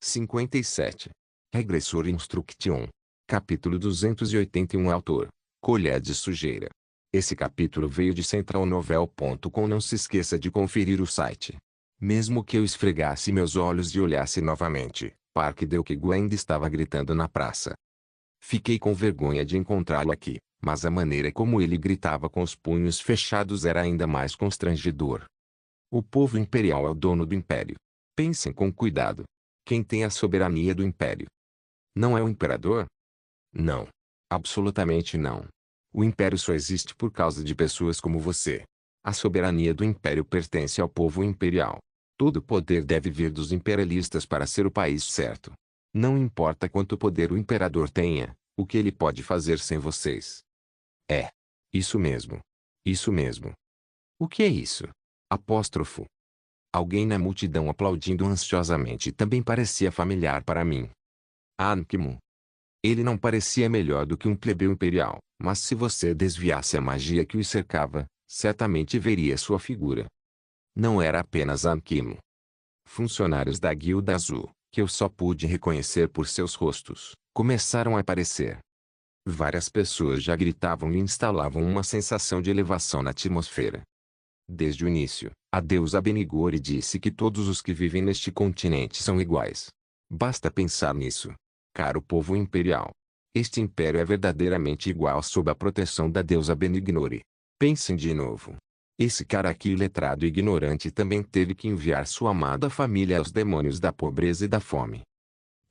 57. Regressor Instruction. Capítulo 281. Autor: Colher de Sujeira. Esse capítulo veio de centralnovel.com. Não se esqueça de conferir o site. Mesmo que eu esfregasse meus olhos e olhasse novamente, Park Deok-gu ainda estava gritando na praça. Fiquei com vergonha de encontrá-lo aqui, mas a maneira como ele gritava com os punhos fechados era ainda mais constrangedor. O povo imperial é o dono do império. Pensem com cuidado. Quem tem a soberania do império? Não é o imperador? Não. Absolutamente não. O império só existe por causa de pessoas como você. A soberania do império pertence ao povo imperial. Todo o poder deve vir dos imperialistas para ser o país certo. Não importa quanto poder o imperador tenha, o que ele pode fazer sem vocês. É. Isso mesmo. Isso mesmo. O que é isso? Apóstrofo. Alguém na multidão aplaudindo ansiosamente também parecia familiar para mim. Ankh-Mu. Ele não parecia melhor do que um plebeu imperial, mas se você desviasse a magia que o cercava, certamente veria sua figura. Não era apenas Ankh-Mu. Funcionários da Guilda Azul, que eu só pude reconhecer por seus rostos, começaram a aparecer. Várias pessoas já gritavam e instalavam uma sensação de elevação na atmosfera. Desde o início, a deusa Benigore disse que todos os que vivem neste continente são iguais. Basta pensar nisso. Caro povo imperial. Este império é verdadeiramente igual sob a proteção da deusa Benignore. Pensem de novo. Esse cara aqui iletrado e ignorante também teve que enviar sua amada família aos demônios da pobreza e da fome.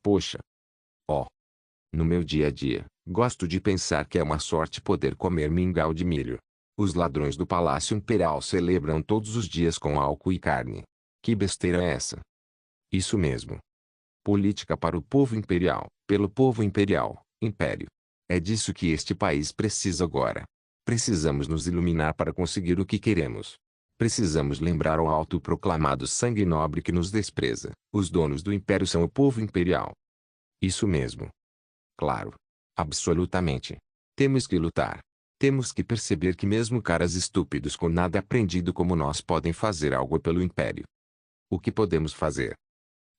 Poxa. Oh. No meu dia a dia, gosto de pensar que é uma sorte poder comer mingau de milho. Os ladrões do Palácio Imperial celebram todos os dias com álcool e carne. Que besteira é essa? Isso mesmo. Política para o povo imperial, pelo povo imperial, império. É disso que este país precisa agora. Precisamos nos iluminar para conseguir o que queremos. Precisamos lembrar ao autoproclamado sangue nobre que nos despreza. Os donos do império são o povo imperial. Isso mesmo. Claro. Absolutamente. Temos que lutar. Temos que perceber que mesmo caras estúpidos com nada aprendido como nós podem fazer algo pelo império. O que podemos fazer?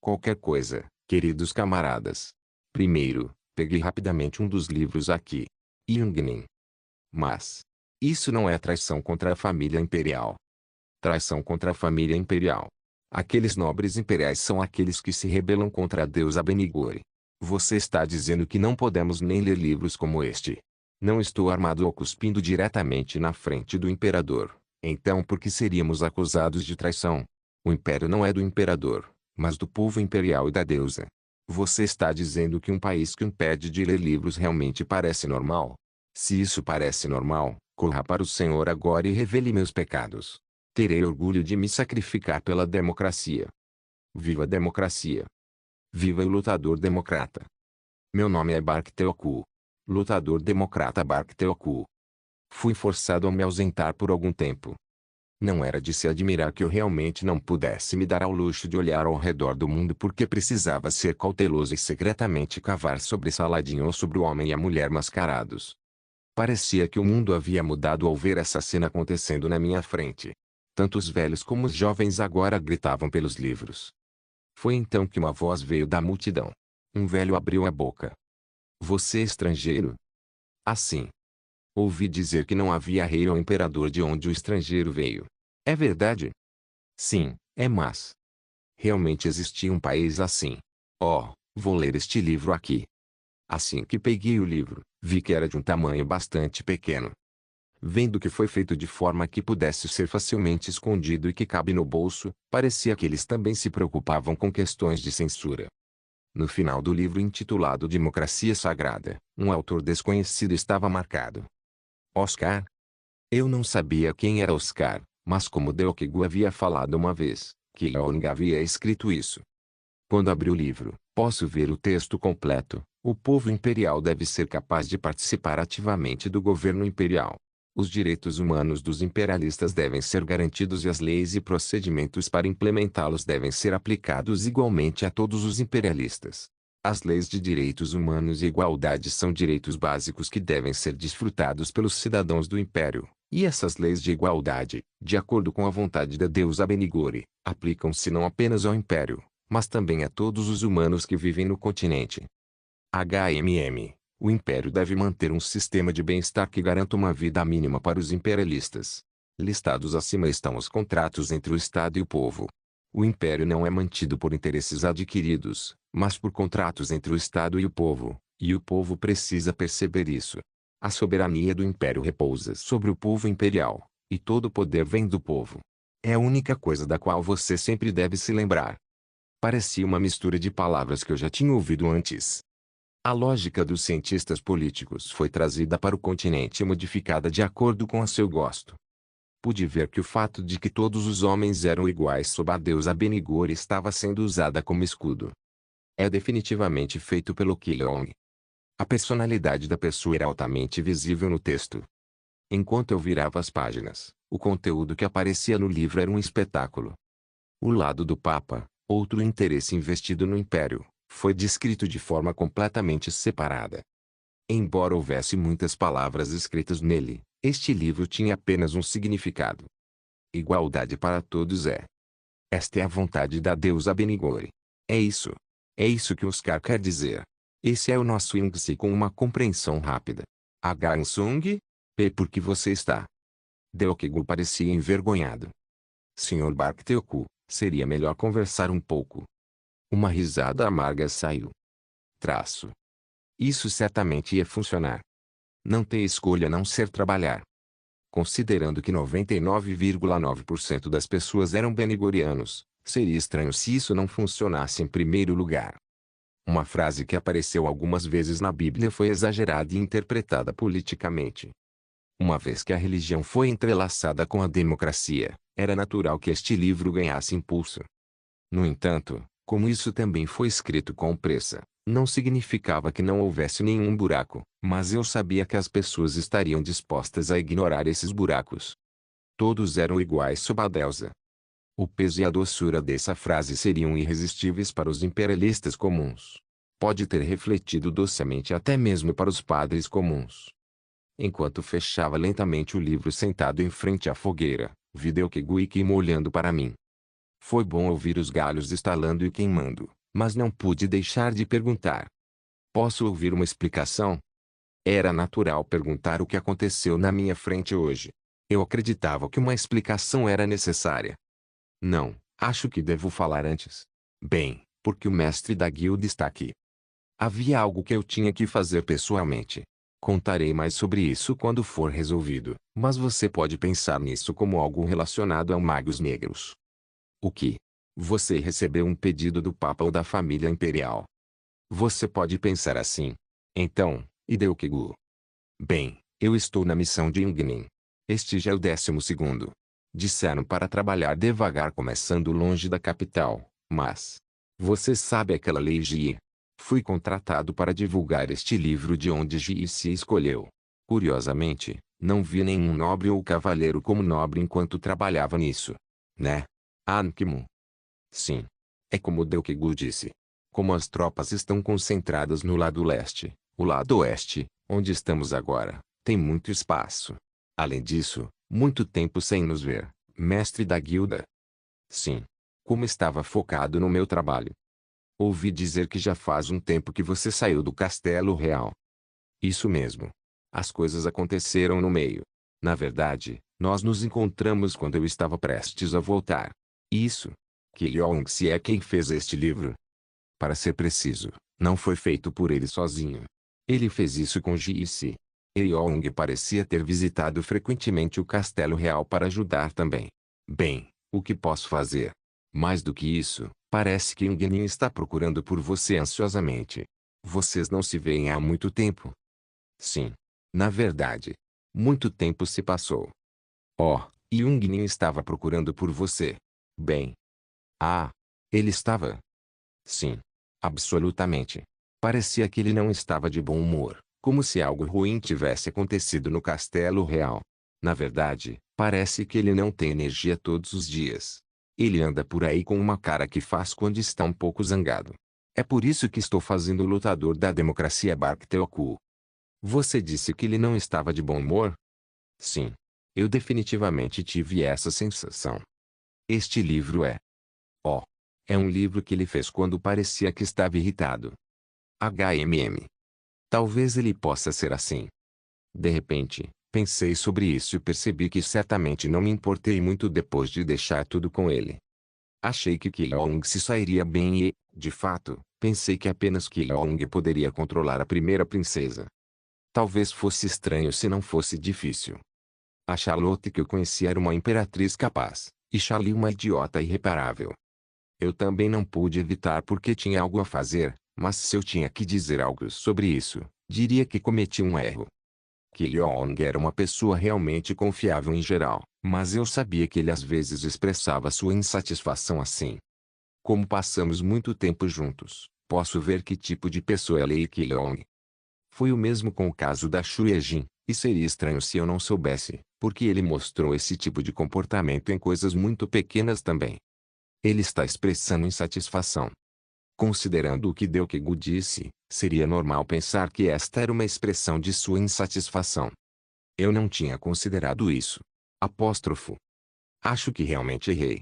Qualquer coisa, queridos camaradas. Primeiro, peguei rapidamente um dos livros aqui. Yungnin. Mas isso não é traição contra a família imperial. Traição contra a família imperial. Aqueles nobres imperiais são aqueles que se rebelam contra a deusa Benigore. Você está dizendo que não podemos nem ler livros como este. Não estou armado ou cuspindo diretamente na frente do imperador. Então por que seríamos acusados de traição? O império não é do imperador, mas do povo imperial e da deusa. Você está dizendo que um país que impede de ler livros realmente parece normal? Se isso parece normal, corra para o Senhor agora e revele meus pecados. Terei orgulho de me sacrificar pela democracia. Viva a democracia! Viva o lutador democrata! Meu nome é Bark Teoku. Lutador democrata Bark Teoku. Fui forçado a me ausentar por algum tempo. Não era de se admirar que eu realmente não pudesse me dar ao luxo de olhar ao redor do mundo porque precisava ser cauteloso e secretamente cavar sobre Saladin ou sobre o homem e a mulher mascarados. Parecia que o mundo havia mudado ao ver essa cena acontecendo na minha frente. Tanto os velhos como os jovens agora gritavam pelos livros. Foi então que uma voz veio da multidão. Um velho abriu a boca. Você é estrangeiro? Assim. Ouvi dizer que não havia rei ou imperador de onde o estrangeiro veio. É verdade? Sim, é mas. Realmente existia um país assim. Oh, vou ler este livro aqui. Assim que peguei o livro, vi que era de um tamanho bastante pequeno. Vendo que foi feito de forma que pudesse ser facilmente escondido e que cabe no bolso, parecia que eles também se preocupavam com questões de censura. No final do livro intitulado Democracia Sagrada, um autor desconhecido estava marcado. Oscar? Eu não sabia quem era Oscar, mas como Deok-gu havia falado uma vez, que Yeong havia escrito isso. Quando abri o livro, posso ver o texto completo. O povo imperial deve ser capaz de participar ativamente do governo imperial. Os direitos humanos dos imperialistas devem ser garantidos e as leis e procedimentos para implementá-los devem ser aplicados igualmente a todos os imperialistas. As leis de direitos humanos e igualdade são direitos básicos que devem ser desfrutados pelos cidadãos do império, e essas leis de igualdade, de acordo com a vontade da deusa Benigore, aplicam-se não apenas ao império, mas também a todos os humanos que vivem no continente. HMM. O Império deve manter um sistema de bem-estar que garanta uma vida mínima para os imperialistas. Listados acima estão os contratos entre o Estado e o povo. O Império não é mantido por interesses adquiridos, mas por contratos entre o Estado e o povo precisa perceber isso. A soberania do Império repousa sobre o povo imperial, e todo o poder vem do povo. É a única coisa da qual você sempre deve se lembrar. Parecia uma mistura de palavras que eu já tinha ouvido antes. A lógica dos cientistas políticos foi trazida para o continente e modificada de acordo com o seu gosto. Pude ver que o fato de que todos os homens eram iguais sob a deusa Benigor estava sendo usada como escudo. É definitivamente feito pelo Kilong. A personalidade da pessoa era altamente visível no texto. Enquanto eu virava as páginas, o conteúdo que aparecia no livro era um espetáculo. O lado do Papa, outro interesse investido no Império, foi descrito de forma completamente separada. Embora houvesse muitas palavras escritas nele, este livro tinha apenas um significado. Igualdade para todos é. Esta é a vontade da deusa Benigore. É isso. É isso que Oscar quer dizer. Esse é o nosso índice com uma compreensão rápida. H. P. Por que você está? Deokegu parecia envergonhado. Sr. Barkteoku, seria melhor conversar um pouco. Uma risada amarga saiu. Traço. Isso certamente ia funcionar. Não ter escolha a não ser trabalhar. Considerando que 99,9% das pessoas eram benigorianos, seria estranho se isso não funcionasse em primeiro lugar. Uma frase que apareceu algumas vezes na Bíblia foi exagerada e interpretada politicamente. Uma vez que a religião foi entrelaçada com a democracia, era natural que este livro ganhasse impulso. No entanto, como isso também foi escrito com pressa, não significava que não houvesse nenhum buraco, mas eu sabia que as pessoas estariam dispostas a ignorar esses buracos. Todos eram iguais sob a deusa. O peso e a doçura dessa frase seriam irresistíveis para os imperialistas comuns. Pode ter refletido docemente até mesmo para os padres comuns. Enquanto fechava lentamente o livro sentado em frente à fogueira, vi Deokegu e Kim olhando para mim. Foi bom ouvir os galhos estalando e queimando, mas não pude deixar de perguntar. Posso ouvir uma explicação? Era natural perguntar o que aconteceu na minha frente hoje. Eu acreditava que uma explicação era necessária. Não, acho que devo falar antes. Bem, porque o mestre da guilda está aqui. Havia algo que eu tinha que fazer pessoalmente. Contarei mais sobre isso quando for resolvido, mas você pode pensar nisso como algo relacionado a magos negros. O que? Você recebeu um pedido do Papa ou da família imperial. Você pode pensar assim. Então, e Deokegu? Bem, eu estou na missão de Ingnin. Este já é o 12º. Disseram para trabalhar devagar começando longe da capital, mas... Você sabe aquela lei Ji? Fui contratado para divulgar este livro de onde Ji se escolheu. Curiosamente, não vi nenhum nobre ou cavaleiro como nobre enquanto trabalhava nisso. Né? Ankimu. Sim. É como Deokegu disse. Como as tropas estão concentradas no lado leste, o lado oeste, onde estamos agora, tem muito espaço. Além disso, muito tempo sem nos ver, mestre da guilda. Sim. Como estava focado no meu trabalho. Ouvi dizer que já faz um tempo que você saiu do Castelo Real. Isso mesmo. As coisas aconteceram no meio. Na verdade, nós nos encontramos quando eu estava prestes a voltar. Isso. Kilong-se é quem fez este livro. Para ser preciso, não foi feito por ele sozinho. Ele fez isso com Ji-se. Eong parecia ter visitado frequentemente o Castelo Real para ajudar também. Bem, o que posso fazer? Mais do que isso, parece que Ingnin está procurando por você ansiosamente. Vocês não se veem há muito tempo. Sim. Na verdade, muito tempo se passou. Oh, Ingnin estava procurando por você. Bem. Ah, ele estava? Sim. Absolutamente. Parecia que ele não estava de bom humor, como se algo ruim tivesse acontecido no Castelo Real. Na verdade, parece que ele não tem energia todos os dias. Ele anda por aí com uma cara que faz quando está um pouco zangado. É por isso que estou fazendo o lutador da democracia Barkteoku. Você disse que ele não estava de bom humor? Sim. Eu definitivamente tive essa sensação. Este livro é... Oh. É um livro que ele fez quando parecia que estava irritado. HMM. Talvez ele possa ser assim. De repente, pensei sobre isso e percebi que certamente não me importei muito depois de deixar tudo com ele. Achei que Kilong se sairia bem e, de fato, pensei que apenas Kilong poderia controlar a primeira princesa. Talvez fosse estranho se não fosse difícil. A Charlotte que eu conhecia era uma imperatriz capaz, e Charlie uma idiota irreparável. Eu também não pude evitar porque tinha algo a fazer, mas se eu tinha que dizer algo sobre isso, diria que cometi um erro. Kilong era uma pessoa realmente confiável em geral, mas eu sabia que ele às vezes expressava sua insatisfação assim. Como passamos muito tempo juntos, posso ver que tipo de pessoa é Lei Kilong. Foi o mesmo com o caso da Shuejin, e seria estranho se eu não soubesse, porque ele mostrou esse tipo de comportamento em coisas muito pequenas também. Ele está expressando insatisfação. Considerando o que Deokegu disse, seria normal pensar que esta era uma expressão de sua insatisfação. Eu não tinha considerado isso. Apóstrofo. Acho que realmente errei.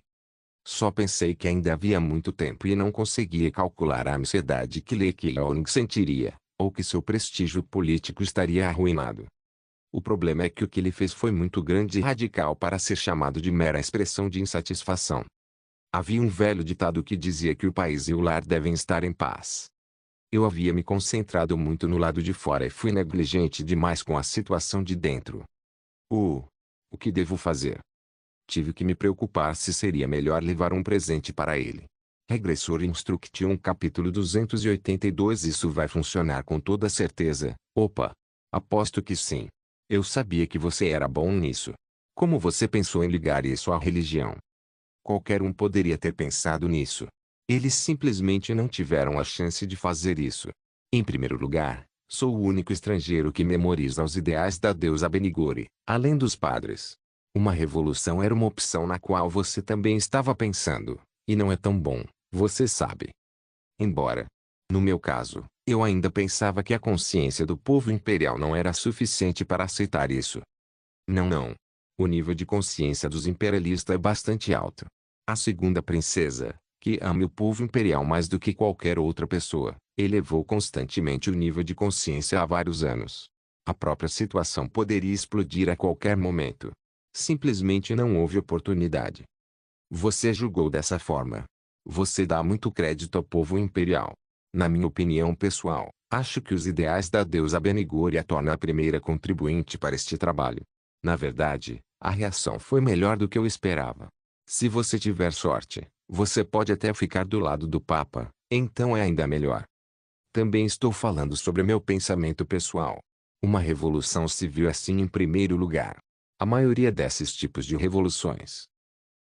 Só pensei que ainda havia muito tempo e não conseguia calcular a ansiedade que Lee Kilong sentiria, ou que seu prestígio político estaria arruinado. O problema é que o que ele fez foi muito grande e radical para ser chamado de mera expressão de insatisfação. Havia um velho ditado que dizia que o país e o lar devem estar em paz. Eu havia me concentrado muito no lado de fora e fui negligente demais com a situação de dentro. O que devo fazer? Tive que me preocupar se seria melhor levar um presente para ele. Regressor Instruction capítulo 282. Isso vai funcionar com toda certeza. Opa! Aposto que sim. Eu sabia que você era bom nisso. Como você pensou em ligar isso à religião? Qualquer um poderia ter pensado nisso. Eles simplesmente não tiveram a chance de fazer isso. Em primeiro lugar, sou o único estrangeiro que memoriza os ideais da deusa Benigore, além dos padres. Uma revolução era uma opção na qual você também estava pensando, e não é tão bom, você sabe. Embora, no meu caso, eu ainda pensava que a consciência do povo imperial não era suficiente para aceitar isso. Não. O nível de consciência dos imperialistas é bastante alto. A segunda princesa, que ama o povo imperial mais do que qualquer outra pessoa, elevou constantemente o nível de consciência há vários anos. A própria situação poderia explodir a qualquer momento. Simplesmente não houve oportunidade. Você julgou dessa forma. Você dá muito crédito ao povo imperial. Na minha opinião pessoal, acho que os ideais da deusa Benigore a tornam a primeira contribuinte para este trabalho. Na verdade, a reação foi melhor do que eu esperava. Se você tiver sorte, você pode até ficar do lado do Papa, então é ainda melhor. Também estou falando sobre meu pensamento pessoal. Uma revolução civil assim em primeiro lugar. A maioria desses tipos de revoluções.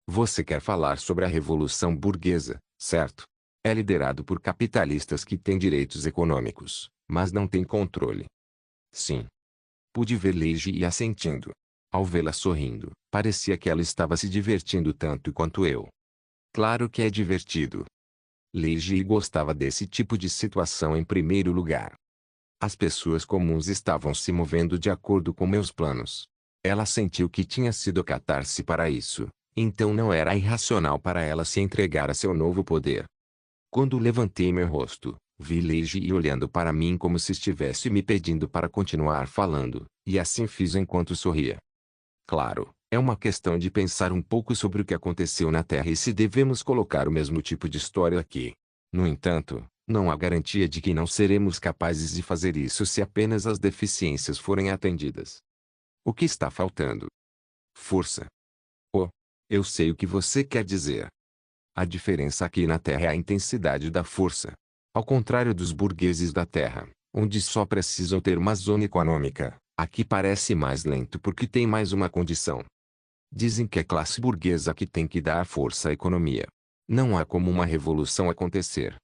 Você quer falar sobre a revolução burguesa, certo? É liderado por capitalistas que têm direitos econômicos, mas não têm controle. Sim. Pude ver Leiji assentindo. Ao vê-la sorrindo, parecia que ela estava se divertindo tanto quanto eu. Claro que é divertido. Leiji gostava desse tipo de situação em primeiro lugar. As pessoas comuns estavam se movendo de acordo com meus planos. Ela sentiu que tinha sido catarse para isso, então não era irracional para ela se entregar a seu novo poder. Quando levantei meu rosto, vi Leiji olhando para mim como se estivesse me pedindo para continuar falando, e assim fiz enquanto sorria. Claro, é uma questão de pensar um pouco sobre o que aconteceu na Terra e se devemos colocar o mesmo tipo de história aqui. No entanto, não há garantia de que não seremos capazes de fazer isso se apenas as deficiências forem atendidas. O que está faltando? Força. Oh, eu sei o que você quer dizer. A diferença aqui na Terra é a intensidade da força. Ao contrário dos burgueses da Terra, onde só precisam ter uma zona econômica, aqui parece mais lento porque tem mais uma condição. Dizem que é a classe burguesa que tem que dar força à economia. Não há como uma revolução acontecer.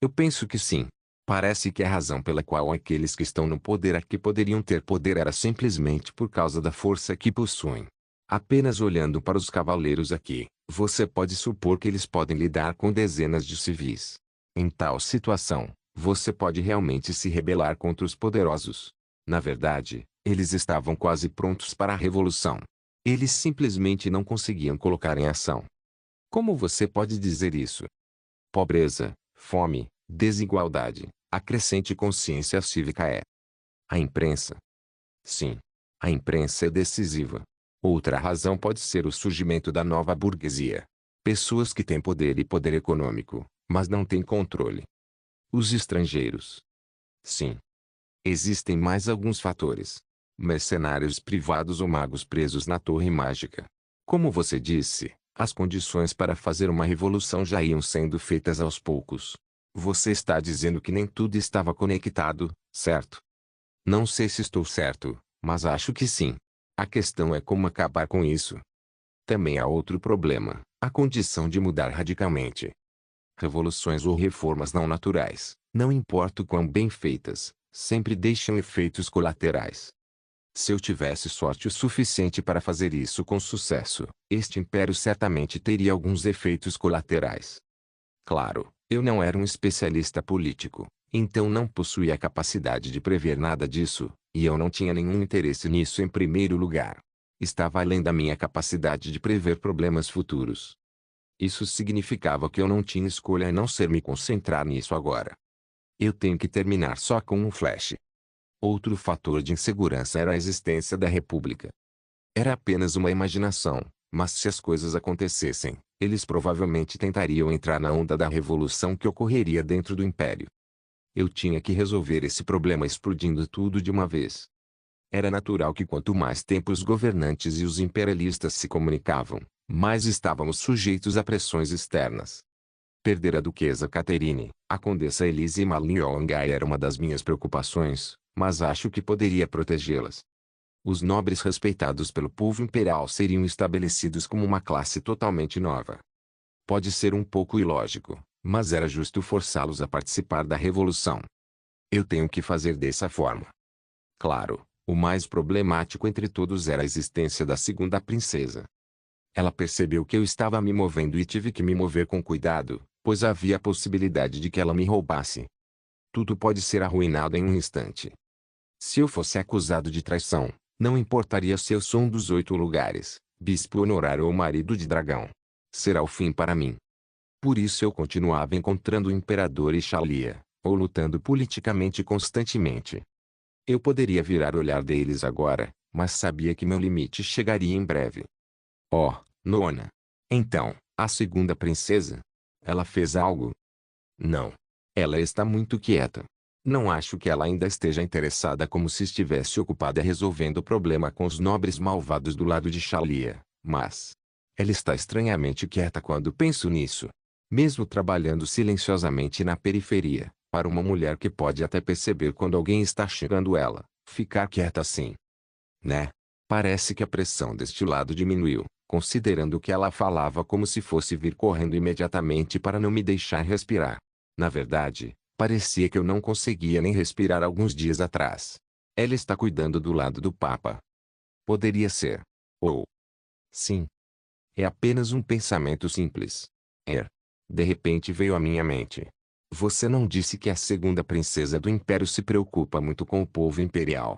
Eu penso que sim. Parece que a razão pela qual aqueles que estão no poder aqui poderiam ter poder era simplesmente por causa da força que possuem. Apenas olhando para os cavaleiros aqui, você pode supor que eles podem lidar com dezenas de civis. Em tal situação, você pode realmente se rebelar contra os poderosos. Na verdade, eles estavam quase prontos para a revolução. Eles simplesmente não conseguiam colocar em ação. Como você pode dizer isso? Pobreza, fome, desigualdade, a crescente consciência cívica é. A imprensa. Sim. A imprensa é decisiva. Outra razão pode ser o surgimento da nova burguesia. Pessoas que têm poder e poder econômico, mas não têm controle. Os estrangeiros. Sim. Existem mais alguns fatores. Mercenários privados ou magos presos na torre mágica. Como você disse, as condições para fazer uma revolução já iam sendo feitas aos poucos. Você está dizendo que nem tudo estava conectado, certo? Não sei se estou certo, mas acho que sim. A questão é como acabar com isso. Também há outro problema, a condição de mudar radicalmente. Revoluções ou reformas não naturais, não importa o quão bem feitas, sempre deixam efeitos colaterais. Se eu tivesse sorte o suficiente para fazer isso com sucesso, este império certamente teria alguns efeitos colaterais. Claro, eu não era um especialista político, então não possuía a capacidade de prever nada disso, e eu não tinha nenhum interesse nisso em primeiro lugar. Estava além da minha capacidade de prever problemas futuros. Isso significava que eu não tinha escolha a não ser me concentrar nisso agora. Eu tenho que terminar só com um flash. Outro fator de insegurança era a existência da República. Era apenas uma imaginação, mas se as coisas acontecessem, eles provavelmente tentariam entrar na onda da revolução que ocorreria dentro do Império. Eu tinha que resolver esse problema explodindo tudo de uma vez. Era natural que quanto mais tempo os governantes e os imperialistas se comunicavam, mais estávamos sujeitos a pressões externas. Perder a duquesa Catherine, a condessa Elise Maliongai era uma das minhas preocupações, mas acho que poderia protegê-las. Os nobres respeitados pelo povo imperial seriam estabelecidos como uma classe totalmente nova. Pode ser um pouco ilógico, mas era justo forçá-los a participar da revolução. Eu tenho que fazer dessa forma. Claro, o mais problemático entre todos era a existência da segunda princesa. Ela percebeu que eu estava me movendo e tive que me mover com cuidado, pois havia a possibilidade de que ela me roubasse. Tudo pode ser arruinado em um instante. Se eu fosse acusado de traição, não importaria se eu sou um dos 8 lugares, bispo honorário ou marido de dragão. Será o fim para mim. Por isso eu continuava encontrando o imperador e Xalia, ou lutando politicamente constantemente. Eu poderia virar o olhar deles agora, mas sabia que meu limite chegaria em breve. Oh, nona. Então, a segunda princesa? Ela fez algo? Não. Ela está muito quieta. Não acho que ela ainda esteja interessada como se estivesse ocupada resolvendo o problema com os nobres malvados do lado de Xalia, mas ela está estranhamente quieta quando penso nisso. Mesmo trabalhando silenciosamente na periferia, para uma mulher que pode até perceber quando alguém está chegando ela, ficar quieta assim. Né? Parece que a pressão deste lado diminuiu, considerando que ela falava como se fosse vir correndo imediatamente para não me deixar respirar. Na verdade, parecia que eu não conseguia nem respirar alguns dias atrás. Ela está cuidando do lado do Papa. Poderia ser. Ou. Sim. É apenas um pensamento simples. De repente veio à minha mente. Você não disse que a segunda princesa do Império se preocupa muito com o povo imperial.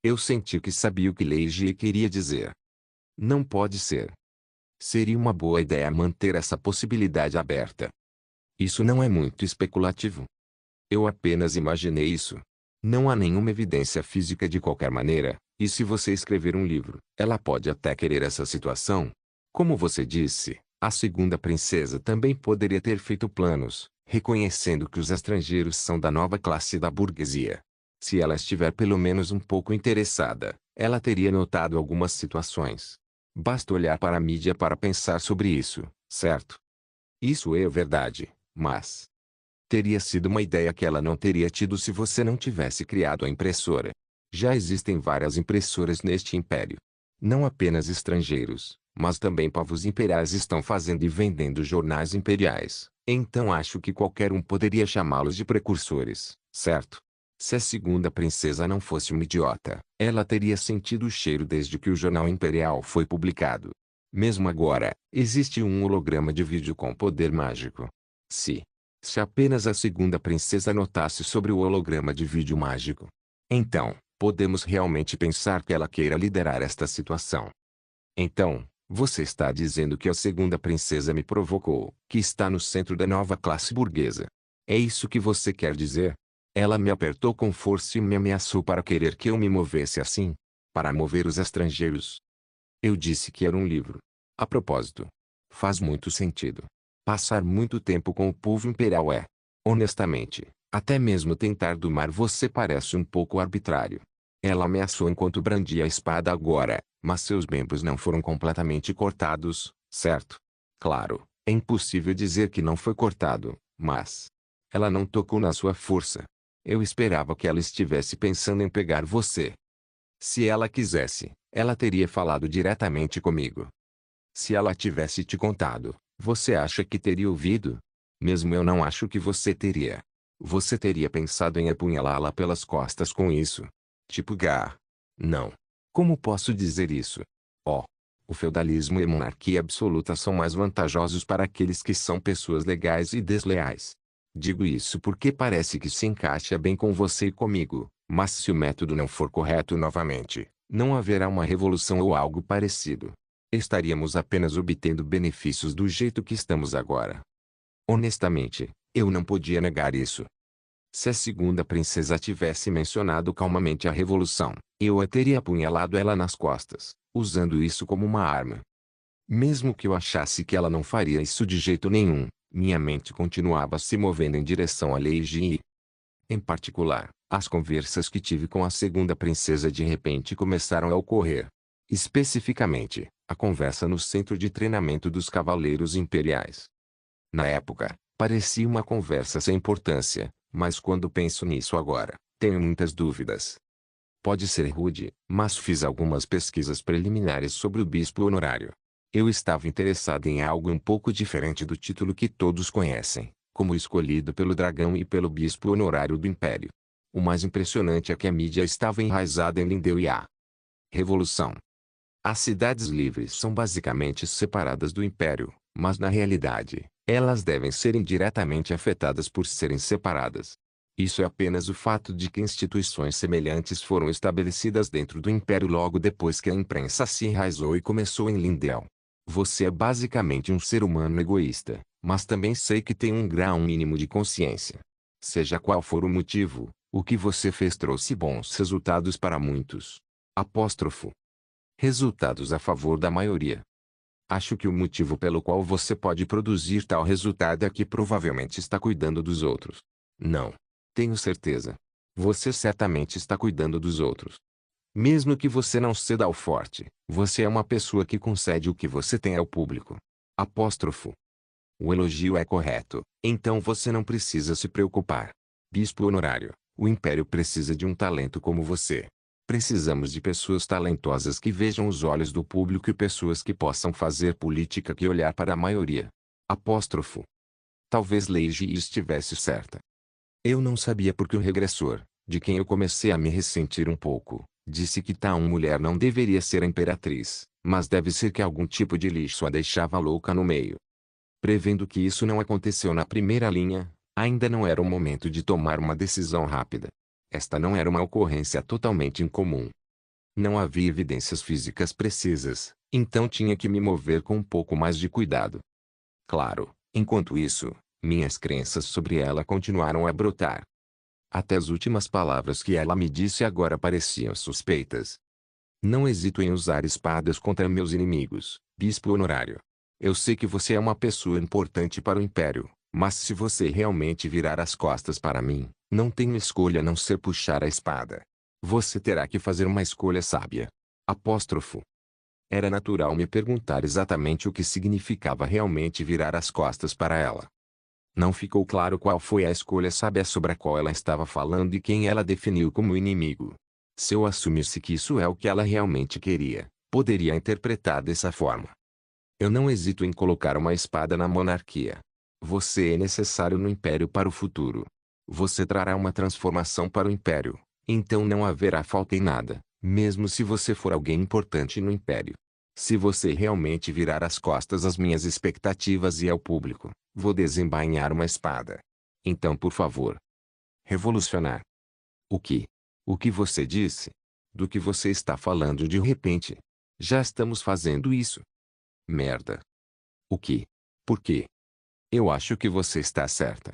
Eu senti que sabia o que Leiji queria dizer. Não pode ser. Seria uma boa ideia manter essa possibilidade aberta. Isso não é muito especulativo. Eu apenas imaginei isso. Não há nenhuma evidência física de qualquer maneira, e se você escrever um livro, ela pode até querer essa situação. Como você disse, a segunda princesa também poderia ter feito planos, reconhecendo que os estrangeiros são da nova classe da burguesia. Se ela estiver pelo menos um pouco interessada, ela teria notado algumas situações. Basta olhar para a mídia para pensar sobre isso, certo? Isso é verdade, mas teria sido uma ideia que ela não teria tido se você não tivesse criado a impressora. Já existem várias impressoras neste império. Não apenas estrangeiros, mas também povos imperiais estão fazendo e vendendo jornais imperiais. Então acho que qualquer um poderia chamá-los de precursores, certo? Se a segunda princesa não fosse uma idiota, ela teria sentido o cheiro desde que o jornal imperial foi publicado. Mesmo agora, existe um holograma de vídeo com poder mágico. Se apenas a segunda princesa notasse sobre o holograma de vídeo mágico, então, podemos realmente pensar que ela queira liderar esta situação. Então, Você está dizendo que a segunda princesa me provocou, que está no centro da nova classe burguesa. É isso que você quer dizer? Ela me apertou com força e me ameaçou para querer que eu me movesse assim? Para mover os estrangeiros? Eu disse que era um livro. A propósito, faz muito sentido. Passar muito tempo com o povo imperial é, honestamente, até mesmo tentar domar você parece um pouco arbitrário. Ela ameaçou enquanto brandia a espada agora, mas seus membros não foram completamente cortados, certo? Claro, é impossível dizer que não foi cortado, mas ela não tocou na sua força. Eu esperava que ela estivesse pensando em pegar você. Se ela quisesse, ela teria falado diretamente comigo. Se ela tivesse te contado, você acha que teria ouvido? Mesmo eu não acho que você teria. Você teria pensado em apunhalá-la pelas costas com isso. Tipo Gar. Não. Como posso dizer isso? Oh. O feudalismo e a monarquia absoluta são mais vantajosos para aqueles que são pessoas legais e desleais. Digo isso porque parece que se encaixa bem com você e comigo, mas se o método não for correto novamente, não haverá uma revolução ou algo parecido. Estaríamos apenas obtendo benefícios do jeito que estamos agora. Honestamente, eu não podia negar isso. Se a segunda princesa tivesse mencionado calmamente a revolução, eu a teria apunhalado ela nas costas, usando isso como uma arma. Mesmo que eu achasse que ela não faria isso de jeito nenhum, minha mente continuava se movendo em direção a Lei Ji. Em particular, as conversas que tive com a segunda princesa de repente começaram a ocorrer. Especificamente, a conversa no centro de treinamento dos cavaleiros imperiais. Na época, parecia uma conversa sem importância, mas quando penso nisso agora, tenho muitas dúvidas. Pode ser rude, mas fiz algumas pesquisas preliminares sobre o bispo honorário. Eu estava interessado em algo um pouco diferente do título que todos conhecem, como escolhido pelo dragão e pelo bispo honorário do império. O mais impressionante é que a mídia estava enraizada em Lindeu e a Revolução. As cidades livres são basicamente separadas do império, mas na realidade, elas devem ser indiretamente afetadas por serem separadas. Isso é apenas o fato de que instituições semelhantes foram estabelecidas dentro do império logo depois que a imprensa se enraizou e começou em Lindell. Você é basicamente um ser humano egoísta, mas também sei que tem um grau mínimo de consciência. Seja qual for o motivo, o que você fez trouxe bons resultados para muitos. Apóstrofo. Resultados a favor da maioria. Acho que o motivo pelo qual você pode produzir tal resultado é que provavelmente está cuidando dos outros. Não. Tenho certeza. Você certamente está cuidando dos outros. Mesmo que você não ceda ao forte, você é uma pessoa que concede o que você tem ao público. Apóstrofo. O elogio é correto, então você não precisa se preocupar. Bispo honorário, o império precisa de um talento como você. Precisamos de pessoas talentosas que vejam os olhos do público e pessoas que possam fazer política que olhar para a maioria. Apóstrofo. Talvez Leiji estivesse certa. Eu não sabia porque o regressor, de quem eu comecei a me ressentir um pouco, disse que tal mulher não deveria ser a imperatriz, mas deve ser que algum tipo de lixo a deixava louca no meio. Prevendo que isso não aconteceu na primeira linha, ainda não era o momento de tomar uma decisão rápida. Esta não era uma ocorrência totalmente incomum. Não havia evidências físicas precisas, então tinha que me mover com um pouco mais de cuidado. Claro, enquanto isso, minhas crenças sobre ela continuaram a brotar. Até as últimas palavras que ela me disse agora pareciam suspeitas. Não hesito em usar espadas contra meus inimigos, bispo honorário. Eu sei que você é uma pessoa importante para o império, mas se você realmente virar as costas para mim, não tenho escolha a não ser puxar a espada. Você terá que fazer uma escolha sábia. Apóstrofo. Era natural me perguntar exatamente o que significava realmente virar as costas para ela. Não ficou claro qual foi a escolha sábia sobre a qual ela estava falando e quem ela definiu como inimigo. Se eu assumisse que isso é o que ela realmente queria, poderia interpretar dessa forma. Eu não hesito em colocar uma espada na monarquia. Você é necessário no império para o futuro. Você trará uma transformação para o império, então não haverá falta em nada, mesmo se você for alguém importante no império. Se você realmente virar as costas às minhas expectativas e ao público, vou desembainhar uma espada. Então, por favor. Revolucionar. O que? O que você disse? Do que você está falando de repente? Já estamos fazendo isso. Merda. O que? Por quê? Eu acho que você está certa.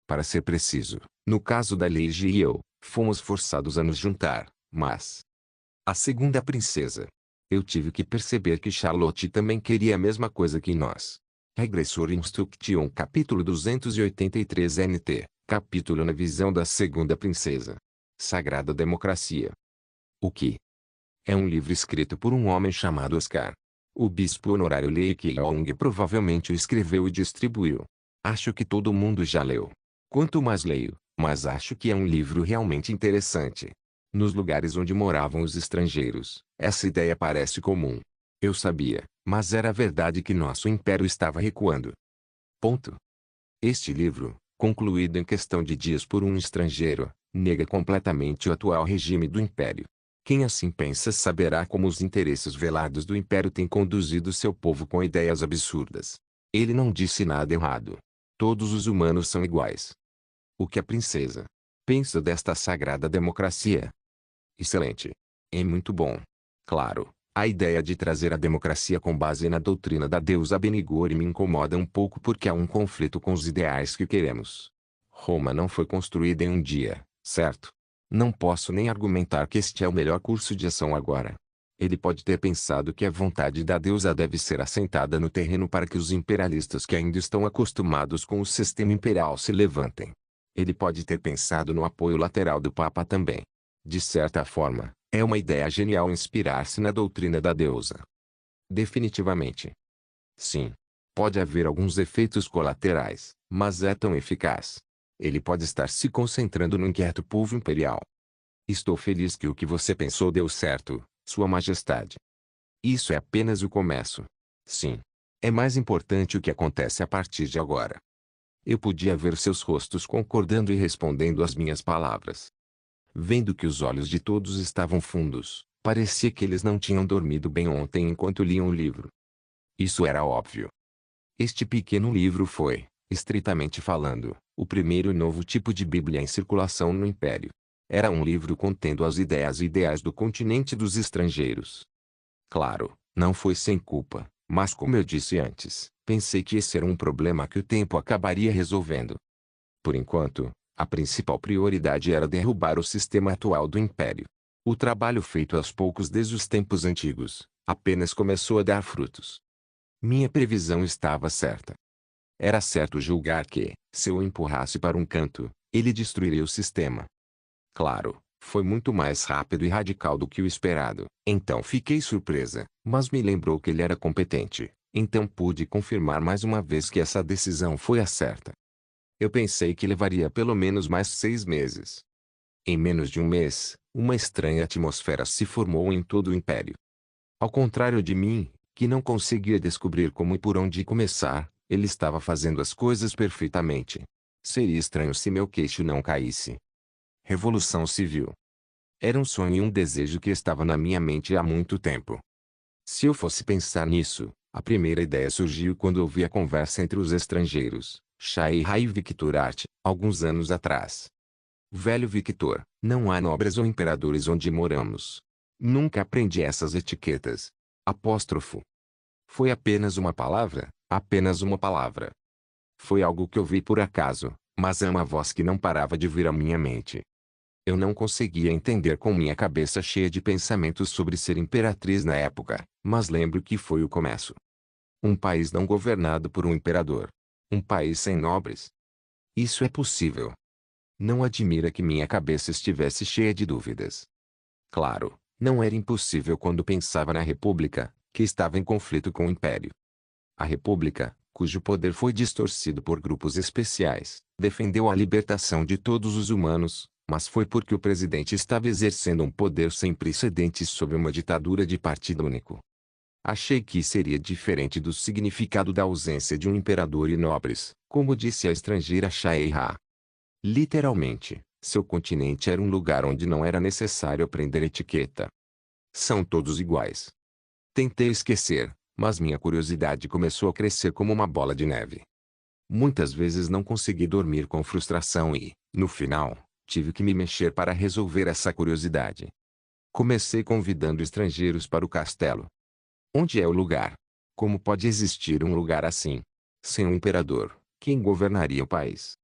Para ser preciso, no caso da Leigi e eu, fomos forçados a nos juntar, mas... A segunda princesa. Eu tive que perceber que Charlotte também queria a mesma coisa que nós. Regressor Instruction capítulo 283 NT, capítulo na visão da segunda princesa. Sagrada Democracia. O que? É um livro escrito por um homem chamado Oscar. O bispo honorário Lei Long provavelmente o escreveu e distribuiu. Acho que todo mundo já leu. Quanto mais leio, mais acho que é um livro realmente interessante. Nos lugares onde moravam os estrangeiros, essa ideia parece comum. Eu sabia, mas era verdade que nosso império estava recuando. Ponto. Este livro, concluído em questão de dias por um estrangeiro, nega completamente o atual regime do império. Quem assim pensa saberá como os interesses velados do império têm conduzido seu povo com ideias absurdas. Ele não disse nada errado. Todos os humanos são iguais. O que a princesa pensa desta sagrada democracia? Excelente. É muito bom. Claro, a ideia de trazer a democracia com base na doutrina da deusa Benigore me incomoda um pouco porque há um conflito com os ideais que queremos. Roma não foi construída em um dia, certo? Não posso nem argumentar que este é o melhor curso de ação agora. Ele pode ter pensado que a vontade da deusa deve ser assentada no terreno para que os imperialistas que ainda estão acostumados com o sistema imperial se levantem. Ele pode ter pensado no apoio lateral do Papa também. De certa forma, é uma ideia genial inspirar-se na doutrina da deusa. Definitivamente. Sim. Pode haver alguns efeitos colaterais, mas é tão eficaz. Ele pode estar se concentrando no inquieto povo imperial. Estou feliz que o que você pensou deu certo, Sua Majestade. Isso é apenas o começo. Sim. É mais importante o que acontece a partir de agora. Eu podia ver seus rostos concordando e respondendo às minhas palavras. Vendo que os olhos de todos estavam fundos, parecia que eles não tinham dormido bem ontem enquanto liam o livro. Isso era óbvio. Este pequeno livro foi, estritamente falando, o primeiro novo tipo de Bíblia em circulação no Império. Era um livro contendo as ideias e ideais do continente dos estrangeiros. Claro, não foi sem culpa, mas como eu disse antes, pensei que esse era um problema que o tempo acabaria resolvendo. Por enquanto, a principal prioridade era derrubar o sistema atual do Império. O trabalho feito aos poucos desde os tempos antigos, apenas começou a dar frutos. Minha previsão estava certa. Era certo julgar que, se eu o empurrasse para um canto, ele destruiria o sistema. Claro, foi muito mais rápido e radical do que o esperado. Então fiquei surpresa, mas me lembrou que ele era competente, então pude confirmar mais uma vez que essa decisão foi a certa. Eu pensei que levaria pelo menos mais 6 meses. Em menos de um mês, uma estranha atmosfera se formou em todo o Império. Ao contrário de mim, que não conseguia descobrir como e por onde começar, ele estava fazendo as coisas perfeitamente. Seria estranho se meu queixo não caísse. Revolução Civil. Era um sonho e um desejo que estava na minha mente há muito tempo. Se eu fosse pensar nisso, a primeira ideia surgiu quando ouvi a conversa entre os estrangeiros, Shai e Victor Art, alguns anos atrás. Velho Victor, não há nobres ou imperadores onde moramos. Nunca aprendi essas etiquetas. Apóstrofo. Foi apenas uma palavra, apenas uma palavra. Foi algo que ouvi por acaso, mas é uma voz que não parava de vir à minha mente. Eu não conseguia entender com minha cabeça cheia de pensamentos sobre ser imperatriz na época, mas lembro que foi o começo. Um país não governado por um imperador. Um país sem nobres. Isso é possível. Não admira que minha cabeça estivesse cheia de dúvidas. Claro, não era impossível quando pensava na República, que estava em conflito com o Império. A República, cujo poder foi distorcido por grupos especiais, defendeu a libertação de todos os humanos, mas foi porque o presidente estava exercendo um poder sem precedentes sobre uma ditadura de partido único. Achei que seria diferente do significado da ausência de um imperador e nobres, como disse a estrangeira Shaeha. Literalmente, seu continente era um lugar onde não era necessário aprender etiqueta. São todos iguais. Tentei esquecer, mas minha curiosidade começou a crescer como uma bola de neve. Muitas vezes não consegui dormir com frustração e, no final, tive que me mexer para resolver essa curiosidade. Comecei convidando estrangeiros para o castelo. Onde é o lugar? Como pode existir um lugar assim? Sem um imperador, quem governaria o país?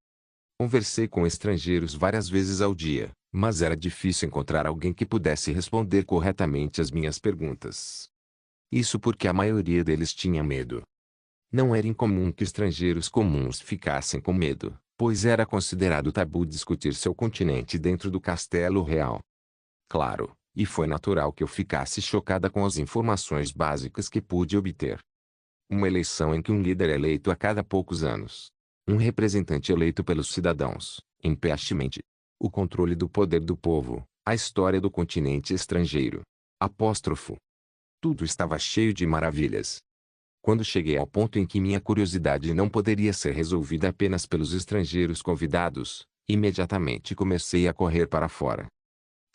Conversei com estrangeiros várias vezes ao dia, mas era difícil encontrar alguém que pudesse responder corretamente as minhas perguntas. Isso porque a maioria deles tinha medo. Não era incomum que estrangeiros comuns ficassem com medo, pois era considerado tabu discutir seu continente dentro do castelo real. Claro, e foi natural que eu ficasse chocada com as informações básicas que pude obter. Uma eleição em que um líder é eleito a cada poucos anos. Um representante eleito pelos cidadãos, impeachment. O controle do poder do povo, a história do continente estrangeiro. Apóstrofo. Tudo estava cheio de maravilhas. Quando cheguei ao ponto em que minha curiosidade não poderia ser resolvida apenas pelos estrangeiros convidados, imediatamente comecei a correr para fora.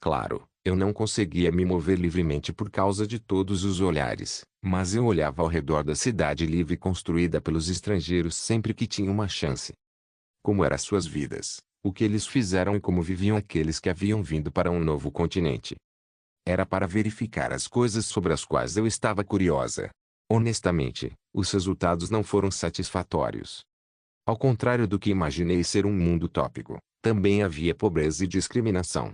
Claro, eu não conseguia me mover livremente por causa de todos os olhares, mas eu olhava ao redor da cidade livre construída pelos estrangeiros sempre que tinha uma chance. Como eram suas vidas, o que eles fizeram e como viviam aqueles que haviam vindo para um novo continente. Era para verificar as coisas sobre as quais eu estava curiosa. Honestamente, os resultados não foram satisfatórios. Ao contrário do que imaginei ser um mundo utópico, também havia pobreza e discriminação.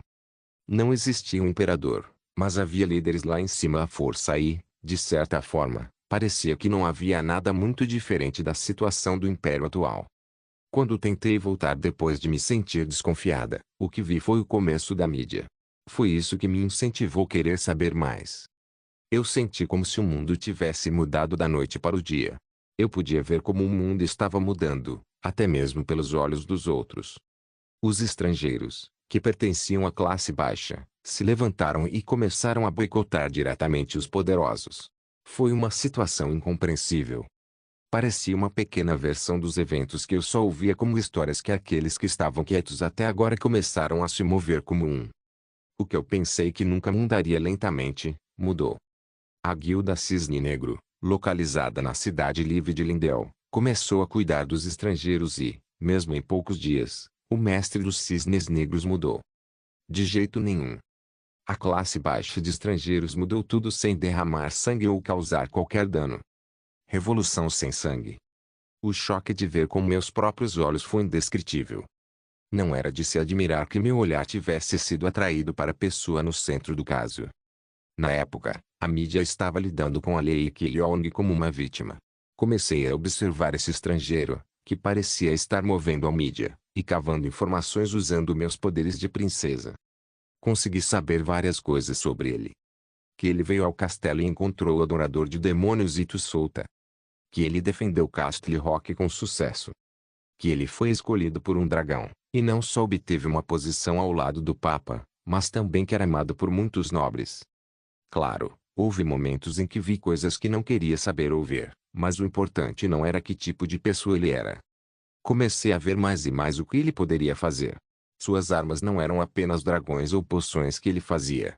Não existia um imperador, mas havia líderes lá em cima à força e, de certa forma, parecia que não havia nada muito diferente da situação do império atual. Quando tentei voltar depois de me sentir desconfiada, o que vi foi o começo da mídia. Foi isso que me incentivou a querer saber mais. Eu senti como se o mundo tivesse mudado da noite para o dia. Eu podia ver como o mundo estava mudando, até mesmo pelos olhos dos outros. Os estrangeiros, que pertenciam à classe baixa, se levantaram e começaram a boicotar diretamente os poderosos. Foi uma situação incompreensível. Parecia uma pequena versão dos eventos que eu só ouvia como histórias que aqueles que estavam quietos até agora começaram a se mover como um. O que eu pensei que nunca mudaria lentamente, mudou. A Guilda Cisne Negro, localizada na cidade livre de Lindell, começou a cuidar dos estrangeiros e, mesmo em poucos dias, o mestre dos Cisnes Negros mudou. De jeito nenhum. A classe baixa de estrangeiros mudou tudo sem derramar sangue ou causar qualquer dano. Revolução sem sangue. O choque de ver com meus próprios olhos foi indescritível. Não era de se admirar que meu olhar tivesse sido atraído para a pessoa no centro do caso. Na época, a mídia estava lidando com a Lei Kilyoung como uma vítima. Comecei a observar esse estrangeiro, que parecia estar movendo a mídia, e cavando informações usando meus poderes de princesa. Consegui saber várias coisas sobre ele. Que ele veio ao castelo e encontrou o adorador de demônios Ito Solta. Que ele defendeu Castle Rock com sucesso. Que ele foi escolhido por um dragão, e não só obteve uma posição ao lado do Papa, mas também que era amado por muitos nobres. Claro, houve momentos em que vi coisas que não queria saber ou ver, mas o importante não era que tipo de pessoa ele era. Comecei a ver mais e mais o que ele poderia fazer. Suas armas não eram apenas dragões ou poções que ele fazia.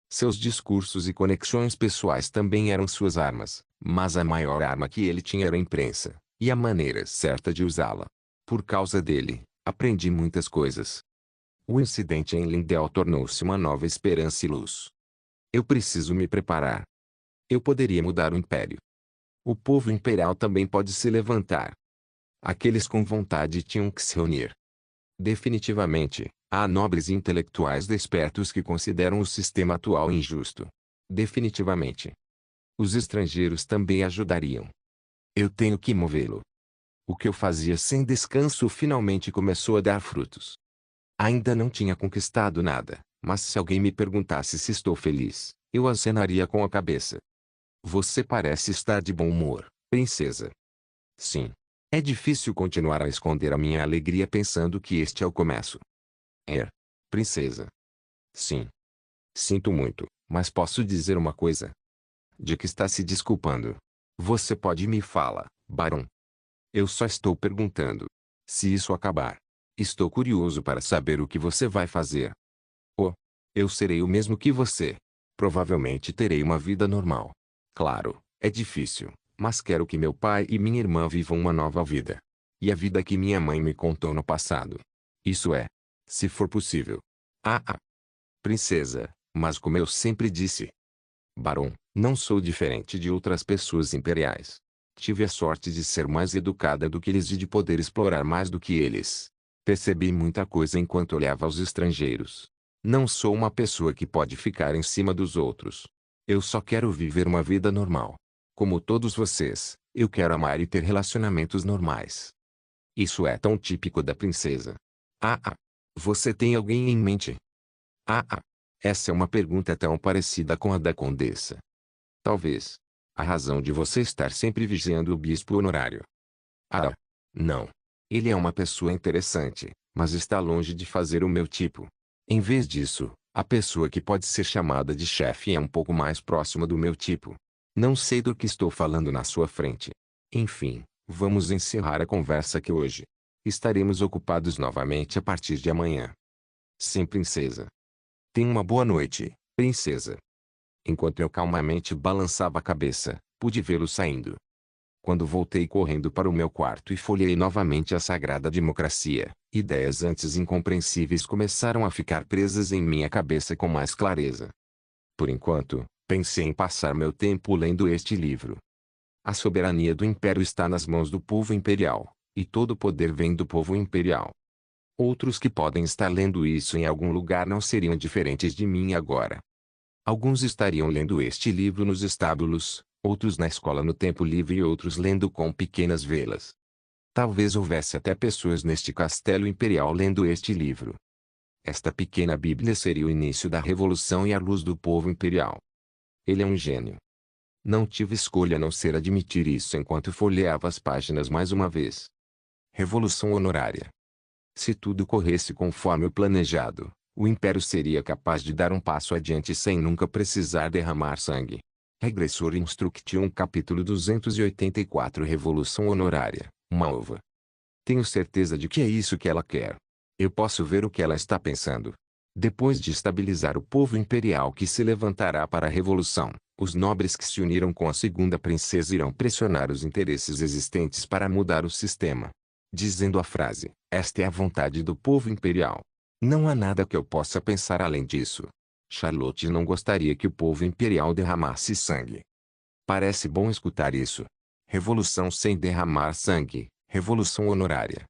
Seus discursos e conexões pessoais também eram suas armas, mas a maior arma que ele tinha era a imprensa, e a maneira certa de usá-la. Por causa dele, aprendi muitas coisas. O incidente em Lindell tornou-se uma nova esperança e luz. Eu preciso me preparar. Eu poderia mudar o império. O povo imperial também pode se levantar. Aqueles com vontade tinham que se reunir. Definitivamente, há nobres e intelectuais despertos que consideram o sistema atual injusto. Definitivamente. Os estrangeiros também ajudariam. Eu tenho que movê-lo. O que eu fazia sem descanso finalmente começou a dar frutos. Ainda não tinha conquistado nada, mas se alguém me perguntasse se estou feliz, eu acenaria com a cabeça. Você parece estar de bom humor, princesa. Sim. É difícil continuar a esconder a minha alegria pensando que este é o começo. Princesa. Sim. Sinto muito, mas posso dizer uma coisa? De que está se desculpando? Você pode me falar, Barão. Eu só estou perguntando. Se isso acabar. Estou curioso para saber o que você vai fazer. Oh, eu serei o mesmo que você. Provavelmente terei uma vida normal. Claro, é difícil, mas quero que meu pai e minha irmã vivam uma nova vida. E a vida que minha mãe me contou no passado. Isso é, se for possível. Princesa, mas como eu sempre disse. Barão, não sou diferente de outras pessoas imperiais. Tive a sorte de ser mais educada do que eles e de poder explorar mais do que eles. Percebi muita coisa enquanto olhava os estrangeiros. Não sou uma pessoa que pode ficar em cima dos outros. Eu só quero viver uma vida normal. Como todos vocês, eu quero amar e ter relacionamentos normais. Isso é tão típico da princesa. Ah. Você tem alguém em mente? Ah. Essa é uma pergunta tão parecida com a da condessa. Talvez. A razão de você estar sempre vigiando o bispo honorário. Ah. Não. Ele é uma pessoa interessante, mas está longe de fazer o meu tipo. Em vez disso, a pessoa que pode ser chamada de chefe é um pouco mais próxima do meu tipo. Não sei do que estou falando na sua frente. Enfim, vamos encerrar a conversa aqui hoje. Estaremos ocupados novamente a partir de amanhã. Sim, princesa. Tenha uma boa noite, princesa. Enquanto eu calmamente balançava a cabeça, pude vê-lo saindo. Quando voltei correndo para o meu quarto e folheei novamente a Sagrada Democracia, ideias antes incompreensíveis começaram a ficar presas em minha cabeça com mais clareza. Por enquanto, pensei em passar meu tempo lendo este livro. A soberania do império está nas mãos do povo imperial, e todo o poder vem do povo imperial. Outros que podem estar lendo isso em algum lugar não seriam diferentes de mim agora. Alguns estariam lendo este livro nos estábulos, outros na escola no tempo livre e outros lendo com pequenas velas. Talvez houvesse até pessoas neste castelo imperial lendo este livro. Esta pequena Bíblia seria o início da revolução e a luz do povo imperial. Ele é um gênio. Não tive escolha a não ser admitir isso enquanto folheava as páginas mais uma vez. Revolução honorária. Se tudo corresse conforme o planejado, o Império seria capaz de dar um passo adiante sem nunca precisar derramar sangue. Regressor Instruction capítulo 284 Revolução honorária, uma ova. Tenho certeza de que é isso que ela quer. Eu posso ver o que ela está pensando. Depois de estabilizar o povo imperial que se levantará para a revolução, os nobres que se uniram com a segunda princesa irão pressionar os interesses existentes para mudar o sistema. Dizendo a frase, esta é a vontade do povo imperial. Não há nada que eu possa pensar além disso. Charlotte não gostaria que o povo imperial derramasse sangue. Parece bom escutar isso. Revolução sem derramar sangue, revolução honorária.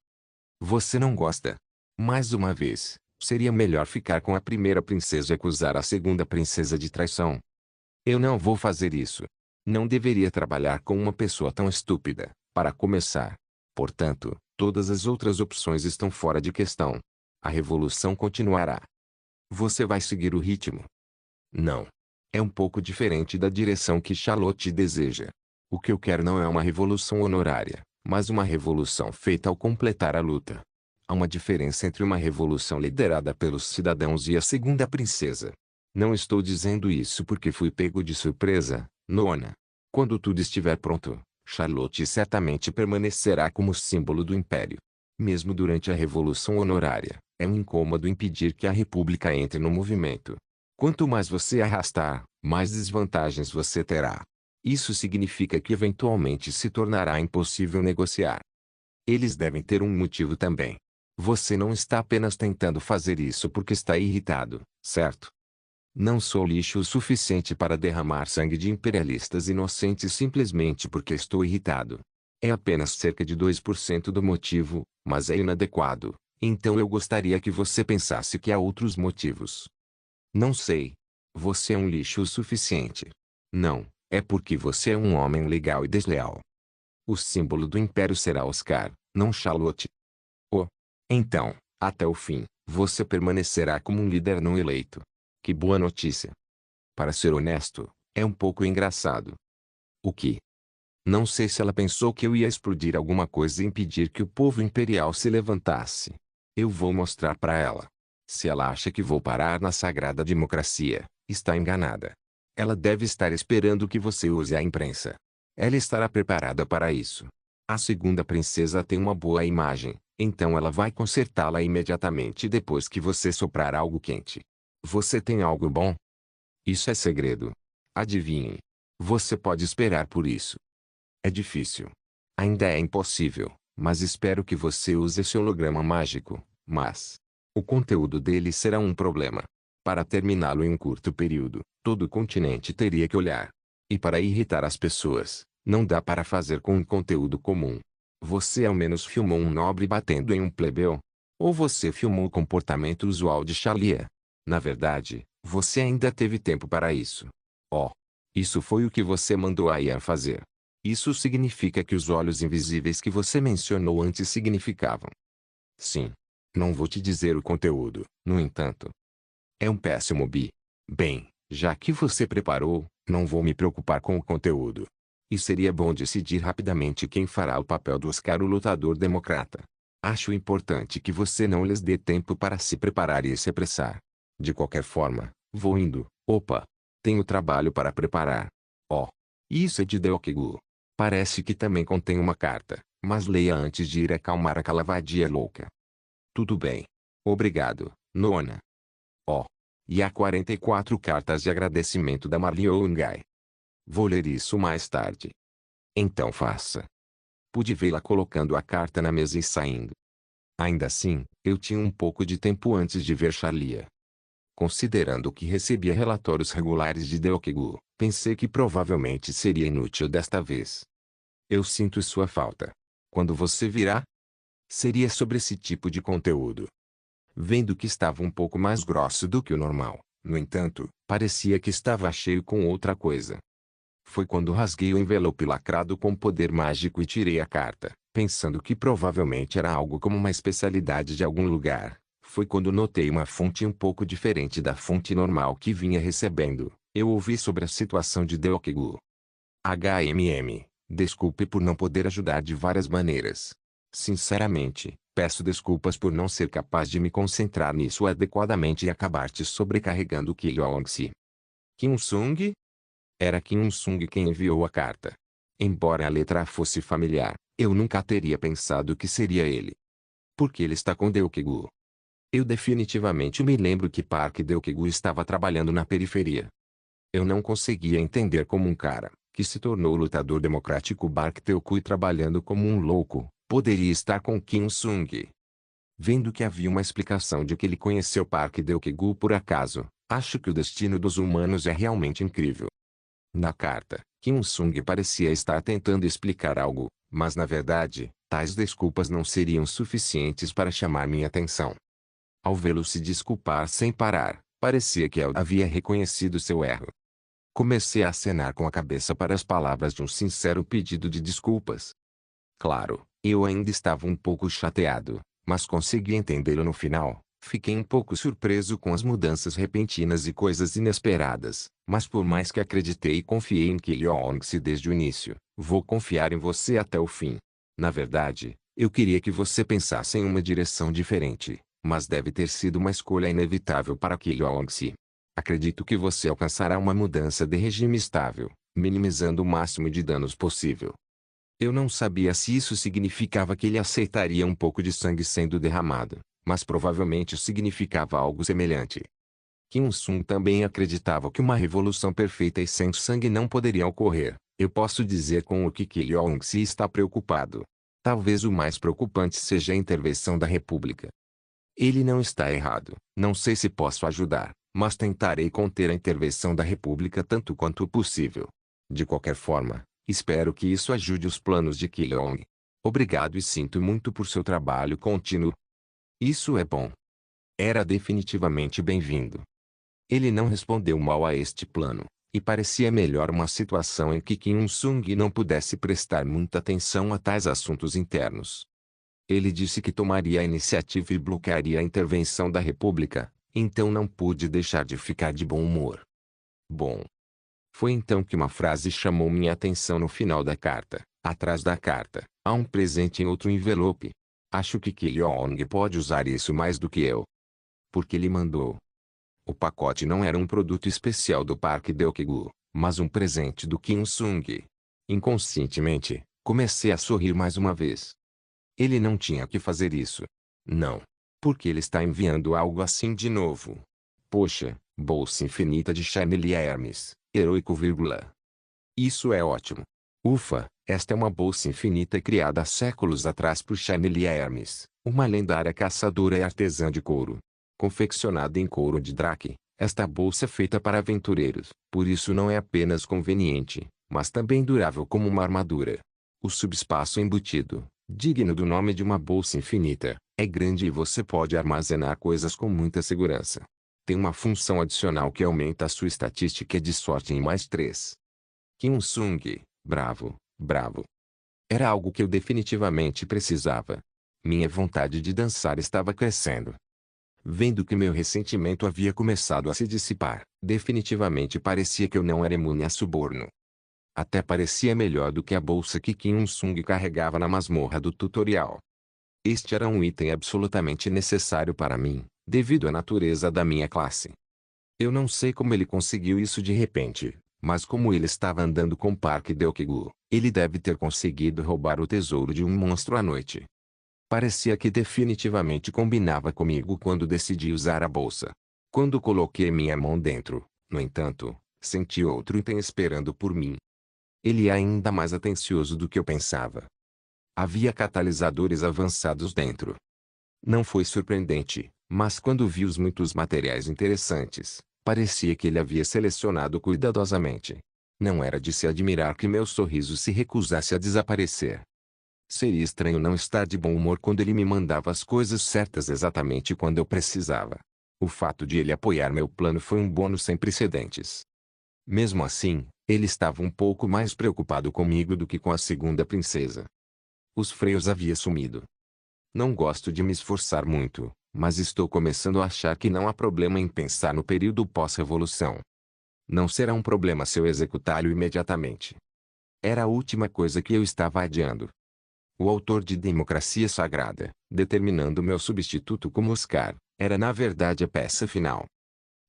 Você não gosta? Mais uma vez, seria melhor ficar com a primeira princesa e acusar a segunda princesa de traição. Eu não vou fazer isso. Não deveria trabalhar com uma pessoa tão estúpida, para começar. Portanto, todas as outras opções estão fora de questão. A revolução continuará. Você vai seguir o ritmo? Não. É um pouco diferente da direção que Charlotte deseja. O que eu quero não é uma revolução honorária, mas uma revolução feita ao completar a luta. Há uma diferença entre uma revolução liderada pelos cidadãos e a segunda princesa. Não estou dizendo isso porque fui pego de surpresa, Nona. Quando tudo estiver pronto, Charlotte certamente permanecerá como símbolo do império. Mesmo durante a revolução honorária, é um incômodo impedir que a república entre no movimento. Quanto mais você arrastar, mais desvantagens você terá. Isso significa que eventualmente se tornará impossível negociar. Eles devem ter um motivo também. Você não está apenas tentando fazer isso porque está irritado, certo? Não sou lixo o suficiente para derramar sangue de imperialistas inocentes simplesmente porque estou irritado. É apenas cerca de 2% do motivo, mas é inadequado, então eu gostaria que você pensasse que há outros motivos. Não sei. Você é um lixo o suficiente. Não, é porque você é um homem legal e desleal. O símbolo do império será Oscar, não Charlotte. Oh. Então, até o fim, você permanecerá como um líder não eleito. Que boa notícia. Para ser honesto, é um pouco engraçado. O que? Não sei se ela pensou que eu ia explodir alguma coisa e impedir que o povo imperial se levantasse. Eu vou mostrar para ela. Se ela acha que vou parar na Sagrada Democracia, está enganada. Ela deve estar esperando que você use a imprensa. Ela estará preparada para isso. A segunda princesa tem uma boa imagem, então ela vai consertá-la imediatamente depois que você soprar algo quente. Você tem algo bom? Isso é segredo. Adivinhe. Você pode esperar por isso. É difícil. Ainda é impossível, mas espero que você use esse holograma mágico, mas o conteúdo dele será um problema. Para terminá-lo em um curto período, todo o continente teria que olhar. E para irritar as pessoas, não dá para fazer com um conteúdo comum. Você ao menos filmou um nobre batendo em um plebeu? Ou você filmou o comportamento usual de Shalia? Na verdade, você ainda teve tempo para isso. Oh! Isso foi o que você mandou a Ian fazer. Isso significa que os olhos invisíveis que você mencionou antes significavam. Sim. Não vou te dizer o conteúdo, no entanto. É um péssimo bi. Bem, já que você preparou, não vou me preocupar com o conteúdo. E seria bom decidir rapidamente quem fará o papel do Oscar o lutador democrata. Acho importante que você não lhes dê tempo para se preparar e se apressar. De qualquer forma, vou indo. Opa! Tenho trabalho para preparar. Oh! Isso é de Deokegu. Parece que também contém uma carta, mas leia antes de ir acalmar aquela vadia louca. Tudo bem. Obrigado, Nona. Oh! E há 44 cartas de agradecimento da Marliongai. Vou ler isso mais tarde. Então faça. Pude vê-la colocando a carta na mesa e saindo. Ainda assim, eu tinha um pouco de tempo antes de ver Shalia. Considerando que recebia relatórios regulares de Deokegu, pensei que provavelmente seria inútil desta vez. Eu sinto sua falta. Quando você virá? Seria sobre esse tipo de conteúdo. Vendo que estava um pouco mais grosso do que o normal, no entanto, parecia que estava cheio com outra coisa. Foi quando rasguei o envelope lacrado com poder mágico e tirei a carta, pensando que provavelmente era algo como uma especialidade de algum lugar. Foi quando notei uma fonte um pouco diferente da fonte normal que vinha recebendo. Eu ouvi sobre a situação de Deokegu. Desculpe por não poder ajudar de várias maneiras. Sinceramente, peço desculpas por não ser capaz de me concentrar nisso adequadamente e acabar te sobrecarregando Kilong-se. Kim Sung? Era Kim Sung quem enviou a carta. Embora a letra A fosse familiar, eu nunca teria pensado que seria ele. Porque ele está com Deokegu. Eu definitivamente me lembro que Park Deokegu estava trabalhando na periferia. Eu não conseguia entender como um cara, que se tornou lutador democrático Park Deokegu trabalhando como um louco, poderia estar com Kim Sung. Vendo que havia uma explicação de que ele conheceu Park Deokegu por acaso, acho que o destino dos humanos é realmente incrível. Na carta, Kim Sung parecia estar tentando explicar algo, mas na verdade, tais desculpas não seriam suficientes para chamar minha atenção. Ao vê-lo se desculpar sem parar, parecia que eu havia reconhecido seu erro. Comecei a acenar com a cabeça para as palavras de um sincero pedido de desculpas. Claro, eu ainda estava um pouco chateado, mas consegui entendê-lo no final. Fiquei um pouco surpreso com as mudanças repentinas e coisas inesperadas, mas por mais que acreditei e confiei em Kilong-se desde o início, vou confiar em você até o fim. Na verdade, eu queria que você pensasse em uma direção diferente, mas deve ter sido uma escolha inevitável para Kilong-se. Acredito que você alcançará uma mudança de regime estável, minimizando o máximo de danos possível. Eu não sabia se isso significava que ele aceitaria um pouco de sangue sendo derramado, mas provavelmente significava algo semelhante. Kim Sung também acreditava que uma revolução perfeita e sem sangue não poderia ocorrer. Eu posso dizer com o que Kilong-se está preocupado. Talvez o mais preocupante seja a intervenção da República. Ele não está errado. Não sei se posso ajudar, mas tentarei conter a intervenção da República tanto quanto possível. De qualquer forma, espero que isso ajude os planos de Kilong. Obrigado e sinto muito por seu trabalho contínuo. Isso é bom. Era definitivamente bem-vindo. Ele não respondeu mal a este plano, e parecia melhor uma situação em que Kim Sung não pudesse prestar muita atenção a tais assuntos internos. Ele disse que tomaria a iniciativa e bloquearia a intervenção da República, então não pude deixar de ficar de bom humor. Bom. Foi então que uma frase chamou minha atenção no final da carta. Atrás da carta, há um presente em outro envelope. Acho que Kilong pode usar isso mais do que eu. Porque ele mandou. O pacote não era um produto especial do Parque Deokegu, mas um presente do Kim Sung. Inconscientemente, comecei a sorrir mais uma vez. Ele não tinha que fazer isso. Não. Porque ele está enviando algo assim de novo. Poxa, bolsa infinita de Chanel Hermes, heróico, vírgula. Isso é ótimo. Ufa, esta é uma bolsa infinita criada há séculos atrás por Chanel Hermes, uma lendária caçadora e artesã de couro. Confeccionada em couro de drake, Esta bolsa é feita para aventureiros, por isso não é apenas conveniente, mas também durável como uma armadura. O subespaço embutido, digno do nome de uma bolsa infinita, é grande e você pode armazenar coisas com muita segurança. Tem uma função adicional que aumenta a sua estatística de sorte em mais 3. Kim Sung, bravo, bravo. Era algo que eu definitivamente precisava. Minha vontade de dançar estava crescendo. Vendo que meu ressentimento havia começado a se dissipar, definitivamente parecia que eu não era imune a suborno. Até parecia melhor do que a bolsa que Kim Sung carregava na masmorra do tutorial. Este era um item absolutamente necessário para mim, devido à natureza da minha classe. Eu não sei como ele conseguiu isso de repente, mas como ele estava andando com Park Deok-gu, ele deve ter conseguido roubar o tesouro de um monstro à noite. Parecia que definitivamente combinava comigo quando decidi usar a bolsa. Quando coloquei minha mão dentro, no entanto, senti outro item esperando por mim. Ele é ainda mais atencioso do que eu pensava. Havia catalisadores avançados dentro. Não foi surpreendente, mas quando vi os muitos materiais interessantes, parecia que ele havia selecionado cuidadosamente. Não era de se admirar que meu sorriso se recusasse a desaparecer. Seria estranho não estar de bom humor quando ele me mandava as coisas certas exatamente quando eu precisava. O fato de ele apoiar meu plano foi um bônus sem precedentes. Mesmo assim, ele estava um pouco mais preocupado comigo do que com a segunda princesa. Os freios haviam sumido. Não gosto de me esforçar muito, mas estou começando a achar que não há problema em pensar no período pós-revolução. Não será um problema se eu executá-lo imediatamente. Era a última coisa que eu estava adiando. O autor de Democracia Sagrada, determinando meu substituto como Oscar, era na verdade a peça final.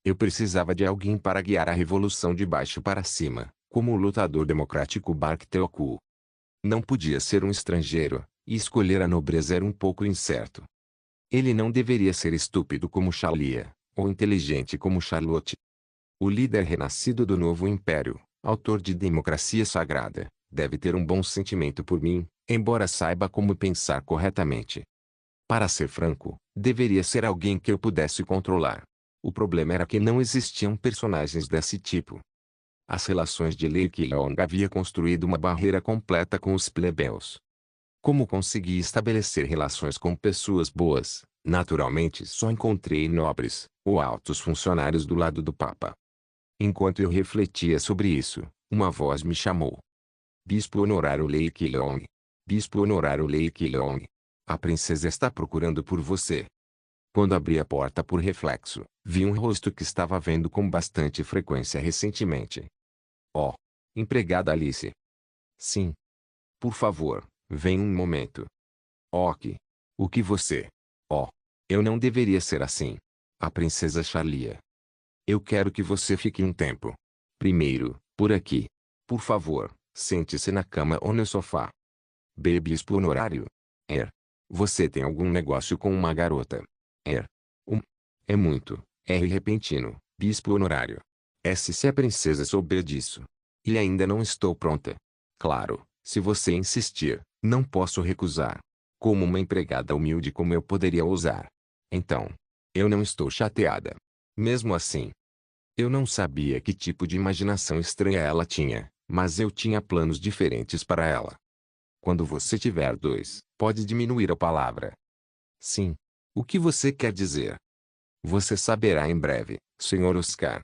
Eu precisava de alguém para guiar a revolução de baixo para cima, como o lutador democrático Park Deok-gu. Não podia ser um estrangeiro, e escolher a nobreza era um pouco incerto. Ele não deveria ser estúpido como Xalia, ou inteligente como Charlotte. O líder renascido do novo império, autor de Democracia Sagrada, deve ter um bom sentimento por mim, embora saiba como pensar corretamente. Para ser franco, deveria ser alguém que eu pudesse controlar. O problema era que não existiam personagens desse tipo. As relações de Lei Keong havia construído uma barreira completa com os plebeus. Como consegui estabelecer relações com pessoas boas? Naturalmente só encontrei nobres, ou altos funcionários do lado do Papa. Enquanto eu refletia sobre isso, uma voz me chamou. Bispo Honorário Lei Keong. Bispo Honorário Lei Keong. A princesa está procurando por você. Quando abri a porta por reflexo, vi um rosto que estava vendo com bastante frequência recentemente. Oh! Empregada Alice. Sim. Por favor, venha um momento. Ok. O que você... Oh! Eu não deveria ser assim. A princesa Xalia. Eu quero que você fique um tempo. Primeiro, por aqui. Por favor, sente-se na cama ou no sofá. Bispo Honorário. Você tem algum negócio com uma garota? É muito. Repentino, Bispo Honorário. Se a princesa souber disso. E ainda não estou pronta. Claro, se você insistir, não posso recusar. Como uma empregada humilde como eu poderia ousar? Então, eu não estou chateada. Mesmo assim, eu não sabia que tipo de imaginação estranha ela tinha, mas eu tinha planos diferentes para ela. Quando você tiver 2, pode diminuir a palavra. Sim. O que você quer dizer? Você saberá em breve, Sr. Oscar.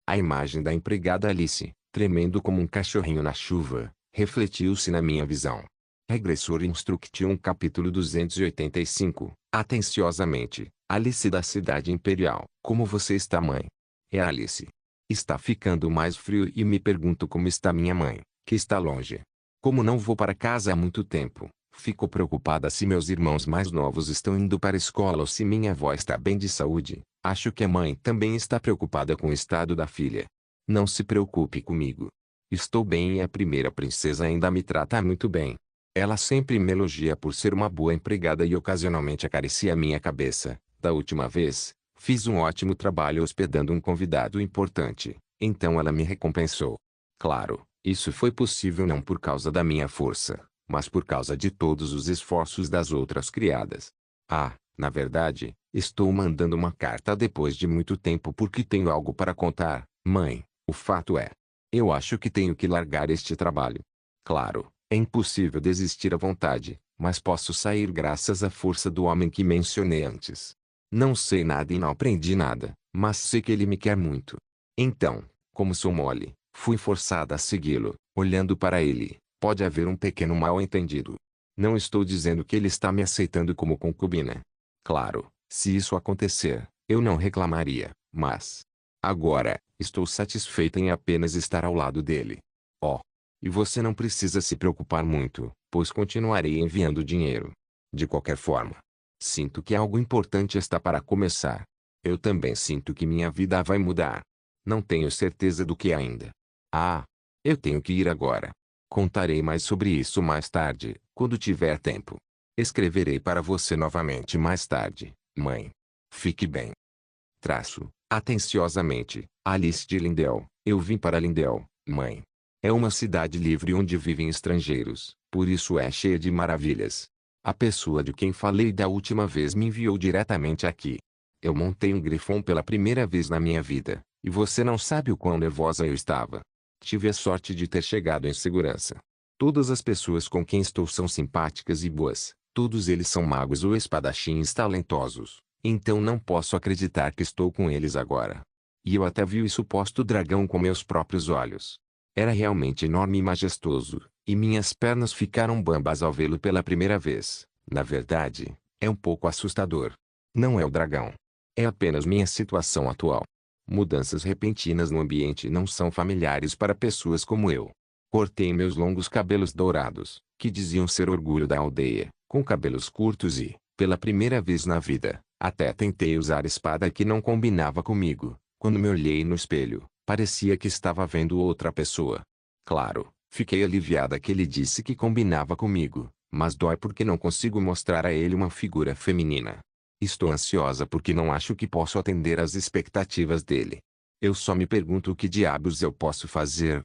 A imagem da empregada Alice, tremendo como um cachorrinho na chuva, refletiu-se na minha visão. Regressor Instruction capítulo 285. Atenciosamente, Alice da Cidade Imperial. Como você está, mãe? É Alice. Está ficando mais frio e me pergunto como está minha mãe, que está longe. Como não vou para casa há muito tempo, fico preocupada se meus irmãos mais novos estão indo para a escola ou se minha avó está bem de saúde. Acho que a mãe também está preocupada com o estado da filha. Não se preocupe comigo. Estou bem e a primeira princesa ainda me trata muito bem. Ela sempre me elogia por ser uma boa empregada e ocasionalmente acaricia minha cabeça. Da última vez, fiz um ótimo trabalho hospedando um convidado importante, então ela me recompensou. Claro, isso foi possível não por causa da minha força, mas por causa de todos os esforços das outras criadas. Ah, Na verdade, estou mandando uma carta depois de muito tempo porque tenho algo para contar, mãe. O fato é, eu acho que tenho que largar este trabalho. Claro, é impossível desistir à vontade, mas posso sair graças à força do homem que mencionei antes. Não sei nada e não aprendi nada, mas sei que ele me quer muito. Então, como sou mole, fui forçada a segui-lo. Olhando para ele, pode haver um pequeno mal-entendido. Não estou dizendo que ele está me aceitando como concubina. Claro, se isso acontecer, eu não reclamaria, mas agora, estou satisfeita em apenas estar ao lado dele. Oh, e você não precisa se preocupar muito, pois continuarei enviando dinheiro. De qualquer forma, sinto que algo importante está para começar. Eu também sinto que minha vida vai mudar. Não tenho certeza do que ainda. Ah, eu tenho que ir agora. Contarei mais sobre isso mais tarde, quando tiver tempo. Escreverei para você novamente mais tarde, mãe. Fique bem. Atenciosamente, Alice de Lindell. Eu vim para Lindell, mãe. É uma cidade livre onde vivem estrangeiros, por isso é cheia de maravilhas. A pessoa de quem falei da última vez me enviou diretamente aqui. Eu montei um Griffon pela primeira vez na minha vida, e você não sabe o quão nervosa eu estava. Tive a sorte de ter chegado em segurança. Todas as pessoas com quem estou são simpáticas e boas, todos eles são magos ou espadachins talentosos, então não posso acreditar que estou com eles agora. E eu até vi o suposto dragão com meus próprios olhos. Era realmente enorme e majestoso, e minhas pernas ficaram bambas ao vê-lo pela primeira vez. Na verdade, é um pouco assustador. Não é o dragão. É apenas minha situação atual. Mudanças repentinas no ambiente não são familiares para pessoas como eu. Cortei meus longos cabelos dourados, que diziam ser orgulho da aldeia, com cabelos curtos e, pela primeira vez na vida, até tentei usar espada que não combinava comigo. Quando me olhei no espelho, parecia que estava vendo outra pessoa. Claro, fiquei aliviada que ele disse que combinava comigo, mas dói porque não consigo mostrar a ele uma figura feminina. Estou ansiosa porque não acho que posso atender às expectativas dele. Eu só me pergunto o que diabos eu posso fazer.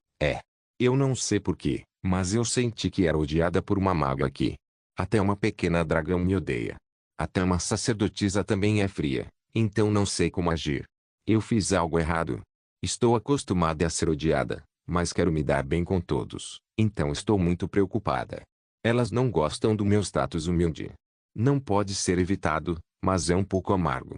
Eu não sei porquê, mas eu senti que era odiada por uma maga aqui. Até uma pequena dragão me odeia. Até uma sacerdotisa também é fria, então não sei como agir. Eu fiz algo errado. Estou acostumada a ser odiada, mas quero me dar bem com todos, então estou muito preocupada. Elas não gostam do meu status humilde. Não pode ser evitado, mas é um pouco amargo.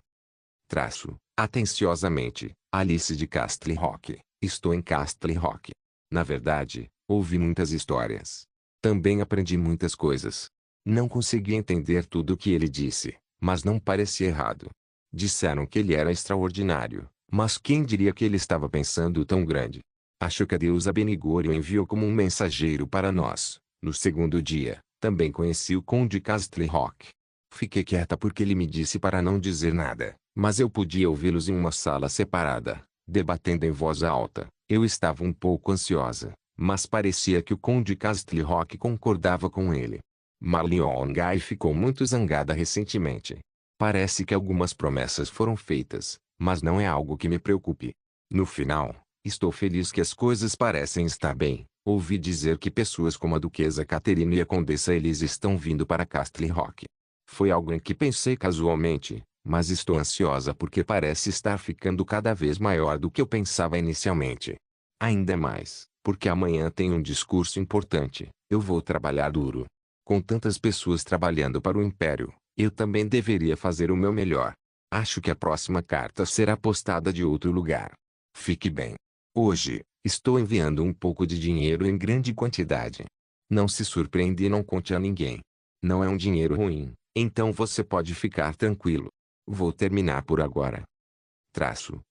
Atenciosamente, Alice de Castle Rock. Estou em Castle Rock. Na verdade, ouvi muitas histórias. Também aprendi muitas coisas. Não consegui entender tudo o que ele disse, mas não parecia errado. Disseram que ele era extraordinário, mas quem diria que ele estava pensando tão grande? Acho que a deusa Benigor o enviou como um mensageiro para nós. No segundo dia, também conheci o Conde Castle Rock. Fiquei quieta porque ele me disse para não dizer nada, mas eu podia ouvi-los em uma sala separada, debatendo em voz alta. Eu estava um pouco ansiosa, mas parecia que o Conde Castle Rock concordava com ele. Marlion Guy ficou muito zangada recentemente. Parece que algumas promessas foram feitas, mas não é algo que me preocupe. No final, estou feliz que as coisas parecem estar bem. Ouvi dizer que pessoas como a Duquesa Catherine e a Condessa Elise estão vindo para Castle Rock. Foi algo em que pensei casualmente, mas estou ansiosa porque parece estar ficando cada vez maior do que eu pensava inicialmente. Ainda mais, porque amanhã tem um discurso importante. Eu vou trabalhar duro. Com tantas pessoas trabalhando para o Império, eu também deveria fazer o meu melhor. Acho que a próxima carta será postada de outro lugar. Fique bem. Hoje, estou enviando um pouco de dinheiro em grande quantidade. Não se surpreenda e não conte a ninguém. Não é um dinheiro ruim, então você pode ficar tranquilo. Vou terminar por agora.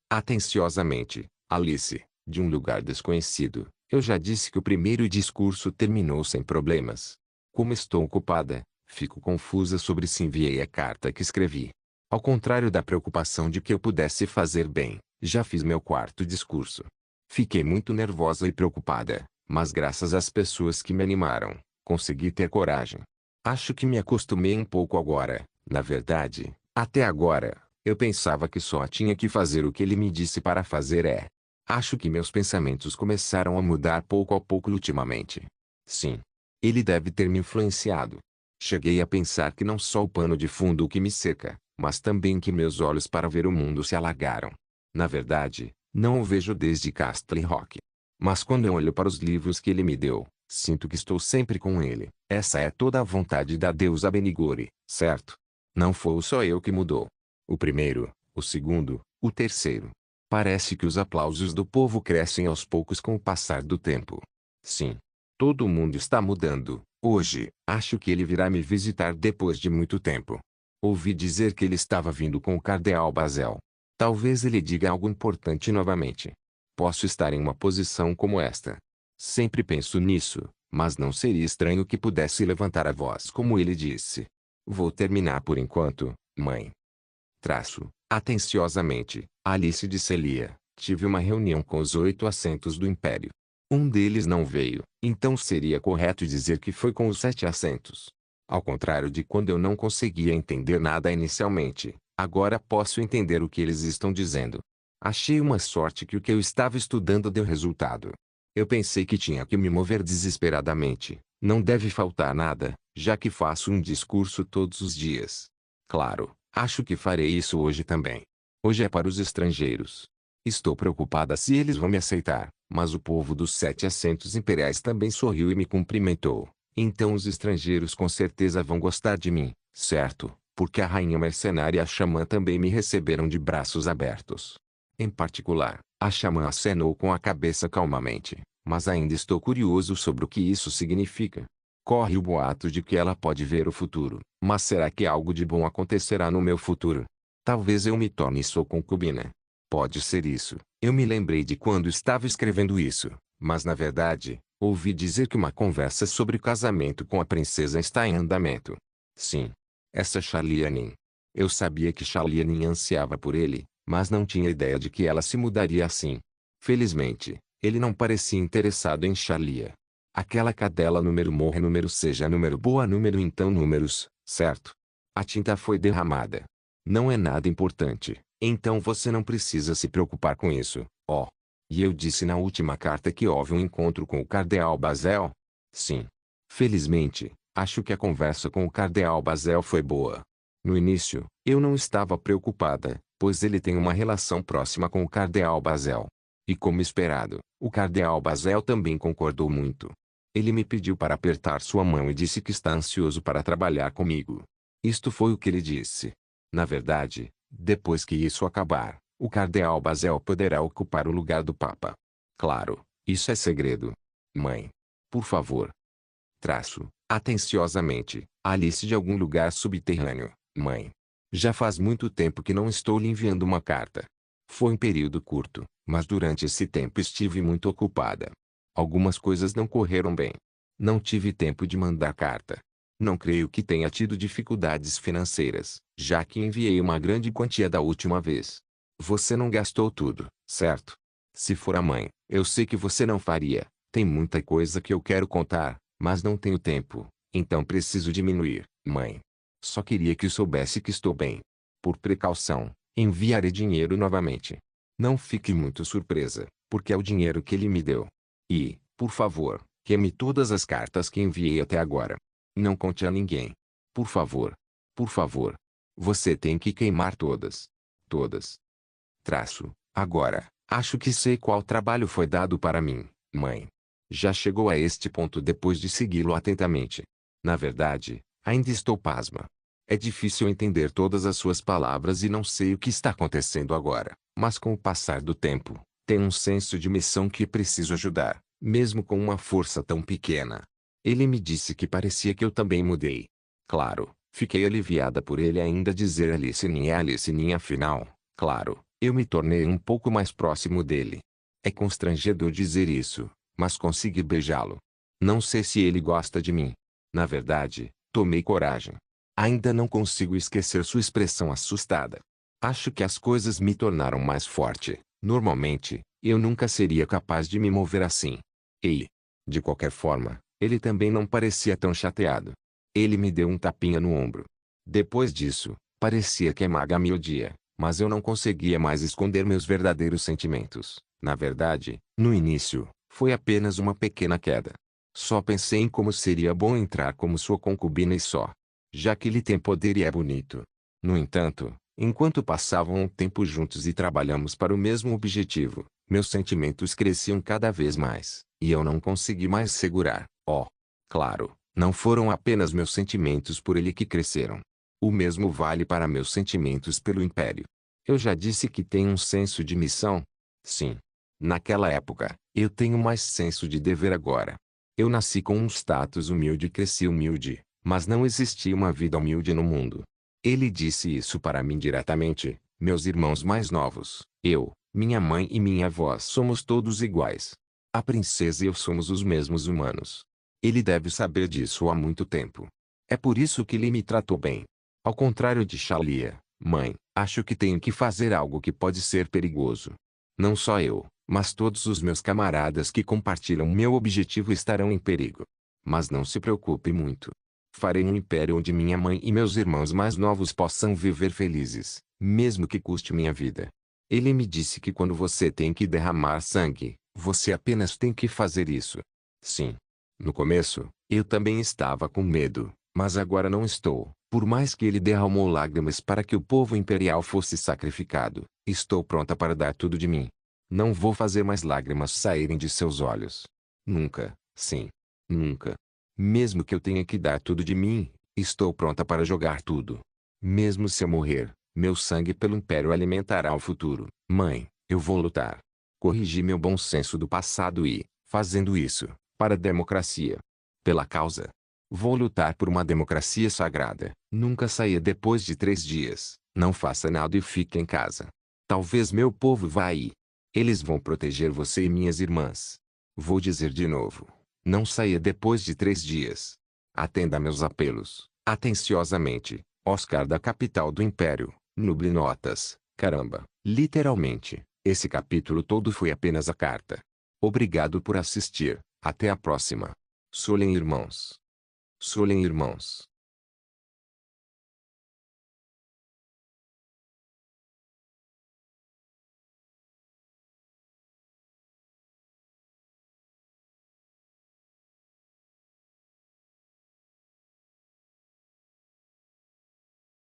Atenciosamente, Alice, de um lugar desconhecido. Eu já disse que o primeiro discurso terminou sem problemas. Como estou ocupada, fico confusa sobre se enviei a carta que escrevi. Ao contrário da preocupação de que eu pudesse fazer bem, já fiz meu quarto discurso. Fiquei muito nervosa e preocupada, mas graças às pessoas que me animaram, consegui ter coragem. Acho que me acostumei um pouco agora. Na verdade, até agora, eu pensava que só tinha que fazer o que ele me disse para fazer. Acho que meus pensamentos começaram a mudar pouco a pouco ultimamente. Sim. Ele deve ter me influenciado. Cheguei a pensar que não só o pano de fundo o que me seca, mas também que meus olhos para ver o mundo se alagaram. Na verdade, não o vejo desde Castle Rock. Mas quando eu olho para os livros que ele me deu, sinto que estou sempre com ele. Essa é toda a vontade da deusa Benigore, certo? Não foi só eu que mudou. O primeiro, o segundo, o terceiro. Parece que os aplausos do povo crescem aos poucos com o passar do tempo. Sim. Todo mundo está mudando. Hoje, acho que ele virá me visitar depois de muito tempo. Ouvi dizer que ele estava vindo com o cardeal Basel. Talvez ele diga algo importante novamente. Posso estar em uma posição como esta. Sempre penso nisso, mas não seria estranho que pudesse levantar a voz como ele disse. Vou terminar por enquanto, mãe. Atenciosamente, Alice de Celia. Tive uma reunião com os 8 assentos do Império. Um deles não veio, então seria correto dizer que foi com os 7 assentos. Ao contrário de quando eu não conseguia entender nada inicialmente, agora posso entender o que eles estão dizendo. Achei uma sorte que o que eu estava estudando deu resultado. Eu pensei que tinha que me mover desesperadamente. Não deve faltar nada, já que faço um discurso todos os dias. Claro, acho que farei isso hoje também. Hoje é para os estrangeiros. Estou preocupada se eles vão me aceitar, mas o povo dos 7 assentos imperiais também sorriu e me cumprimentou. Então os estrangeiros com certeza vão gostar de mim, certo? Porque a rainha mercenária e a xamã também me receberam de braços abertos. Em particular, a xamã acenou com a cabeça calmamente, mas ainda estou curioso sobre o que isso significa. Corre o boato de que ela pode ver o futuro, mas será que algo de bom acontecerá no meu futuro? Talvez eu me torne sua concubina. Pode ser isso. Eu me lembrei de quando estava escrevendo isso, mas na verdade, ouvi dizer que uma conversa sobre casamento com a princesa está em andamento. Sim. Essa Charlianin. Eu sabia que Charlianin ansiava por ele, mas não tinha ideia de que ela se mudaria assim. Felizmente, ele não parecia interessado em Charlia. Aquela cadela número morre número seja número boa número então números, certo? A tinta foi derramada. Não é nada importante, então você não precisa se preocupar com isso, ó. E eu disse na última carta que houve um encontro com o cardeal Basel? Sim. Felizmente, acho que a conversa com o cardeal Basel foi boa. No início, eu não estava preocupada, pois ele tem uma relação próxima com o cardeal Basel. E como esperado, o cardeal Basel também concordou muito. Ele me pediu para apertar sua mão e disse que está ansioso para trabalhar comigo. Isto foi o que ele disse. Na verdade, depois que isso acabar, o cardeal Basel poderá ocupar o lugar do Papa. Claro, isso é segredo. Mãe. Por favor. Atenciosamente, Alice de algum lugar subterrâneo, mãe. Já faz muito tempo que não estou lhe enviando uma carta. Foi um período curto, mas durante esse tempo estive muito ocupada. Algumas coisas não correram bem. Não tive tempo de mandar carta. Não creio que tenha tido dificuldades financeiras, já que enviei uma grande quantia da última vez. Você não gastou tudo, certo? Se for a mãe, eu sei que você não faria. Tem muita coisa que eu quero contar, mas não tenho tempo, então preciso diminuir, mãe. Só queria que soubesse que estou bem. Por precaução, enviarei dinheiro novamente. Não fique muito surpresa, porque é o dinheiro que ele me deu. E, por favor, queime todas as cartas que enviei até agora. Não conte a ninguém. Por favor. Por favor. Você tem que queimar todas. Todas. Agora, acho que sei qual trabalho foi dado para mim, mãe. Já chegou a este ponto depois de segui-lo atentamente. Na verdade, ainda estou pasma. É difícil entender todas as suas palavras e não sei o que está acontecendo agora, mas com o passar do tempo, tenho um senso de missão que preciso ajudar, mesmo com uma força tão pequena. Ele me disse que parecia que eu também mudei. Claro, fiquei aliviada por ele ainda dizer Alice Nin afinal, claro, eu me tornei um pouco mais próximo dele. É constrangedor dizer isso, mas consegui beijá-lo. Não sei se ele gosta de mim. Na verdade, tomei coragem. Ainda não consigo esquecer sua expressão assustada. Acho que as coisas me tornaram mais forte. Normalmente, eu nunca seria capaz de me mover assim. De qualquer forma, ele também não parecia tão chateado. Ele me deu um tapinha no ombro. Depois disso, parecia que a maga me odia, mas eu não conseguia mais esconder meus verdadeiros sentimentos. Na verdade, no início, foi apenas uma pequena queda. Só pensei em como seria bom entrar como sua concubina e só. Já que ele tem poder e é bonito. No entanto, enquanto passavam um tempo juntos e trabalhamos para o mesmo objetivo, meus sentimentos cresciam cada vez mais, e eu não consegui mais segurar. Oh, claro, não foram apenas meus sentimentos por ele que cresceram. O mesmo vale para meus sentimentos pelo Império. Eu já disse que tenho um senso de missão? Sim. Naquela época, eu tenho mais senso de dever agora. Eu nasci com um status humilde e cresci humilde, mas não existia uma vida humilde no mundo. Ele disse isso para mim diretamente: meus irmãos mais novos, eu, minha mãe e minha avó somos todos iguais. A princesa e eu somos os mesmos humanos. Ele deve saber disso há muito tempo. É por isso que ele me tratou bem. Ao contrário de Shalia, mãe, acho que tenho que fazer algo que pode ser perigoso. Não só eu, mas todos os meus camaradas que compartilham meu objetivo estarão em perigo. Mas não se preocupe muito. Farei um império onde minha mãe e meus irmãos mais novos possam viver felizes, mesmo que custe minha vida. Ele me disse que quando você tem que derramar sangue, você apenas tem que fazer isso. Sim. No começo, eu também estava com medo, mas agora não estou. Por mais que ele derramou lágrimas para que o povo imperial fosse sacrificado, estou pronta para dar tudo de mim. Não vou fazer mais lágrimas saírem de seus olhos. Nunca, sim. Nunca. Mesmo que eu tenha que dar tudo de mim, estou pronta para jogar tudo. Mesmo se eu morrer, meu sangue pelo Império alimentará o futuro. Mãe, eu vou lutar. Corrigi meu bom senso do passado e, fazendo isso, para a democracia. Pela causa. Vou lutar por uma democracia sagrada. Nunca saia depois de 3 dias. Não faça nada e fique em casa. Talvez meu povo vá aí. Eles vão proteger você e minhas irmãs. Vou dizer de novo. Não saia depois de 3 dias. Atenda a meus apelos, atenciosamente. Oscar da capital do Império, Nuble Notas. Caramba, literalmente, esse capítulo todo foi apenas a carta. Obrigado por assistir. Até a próxima. Solen irmãos. Solen irmãos.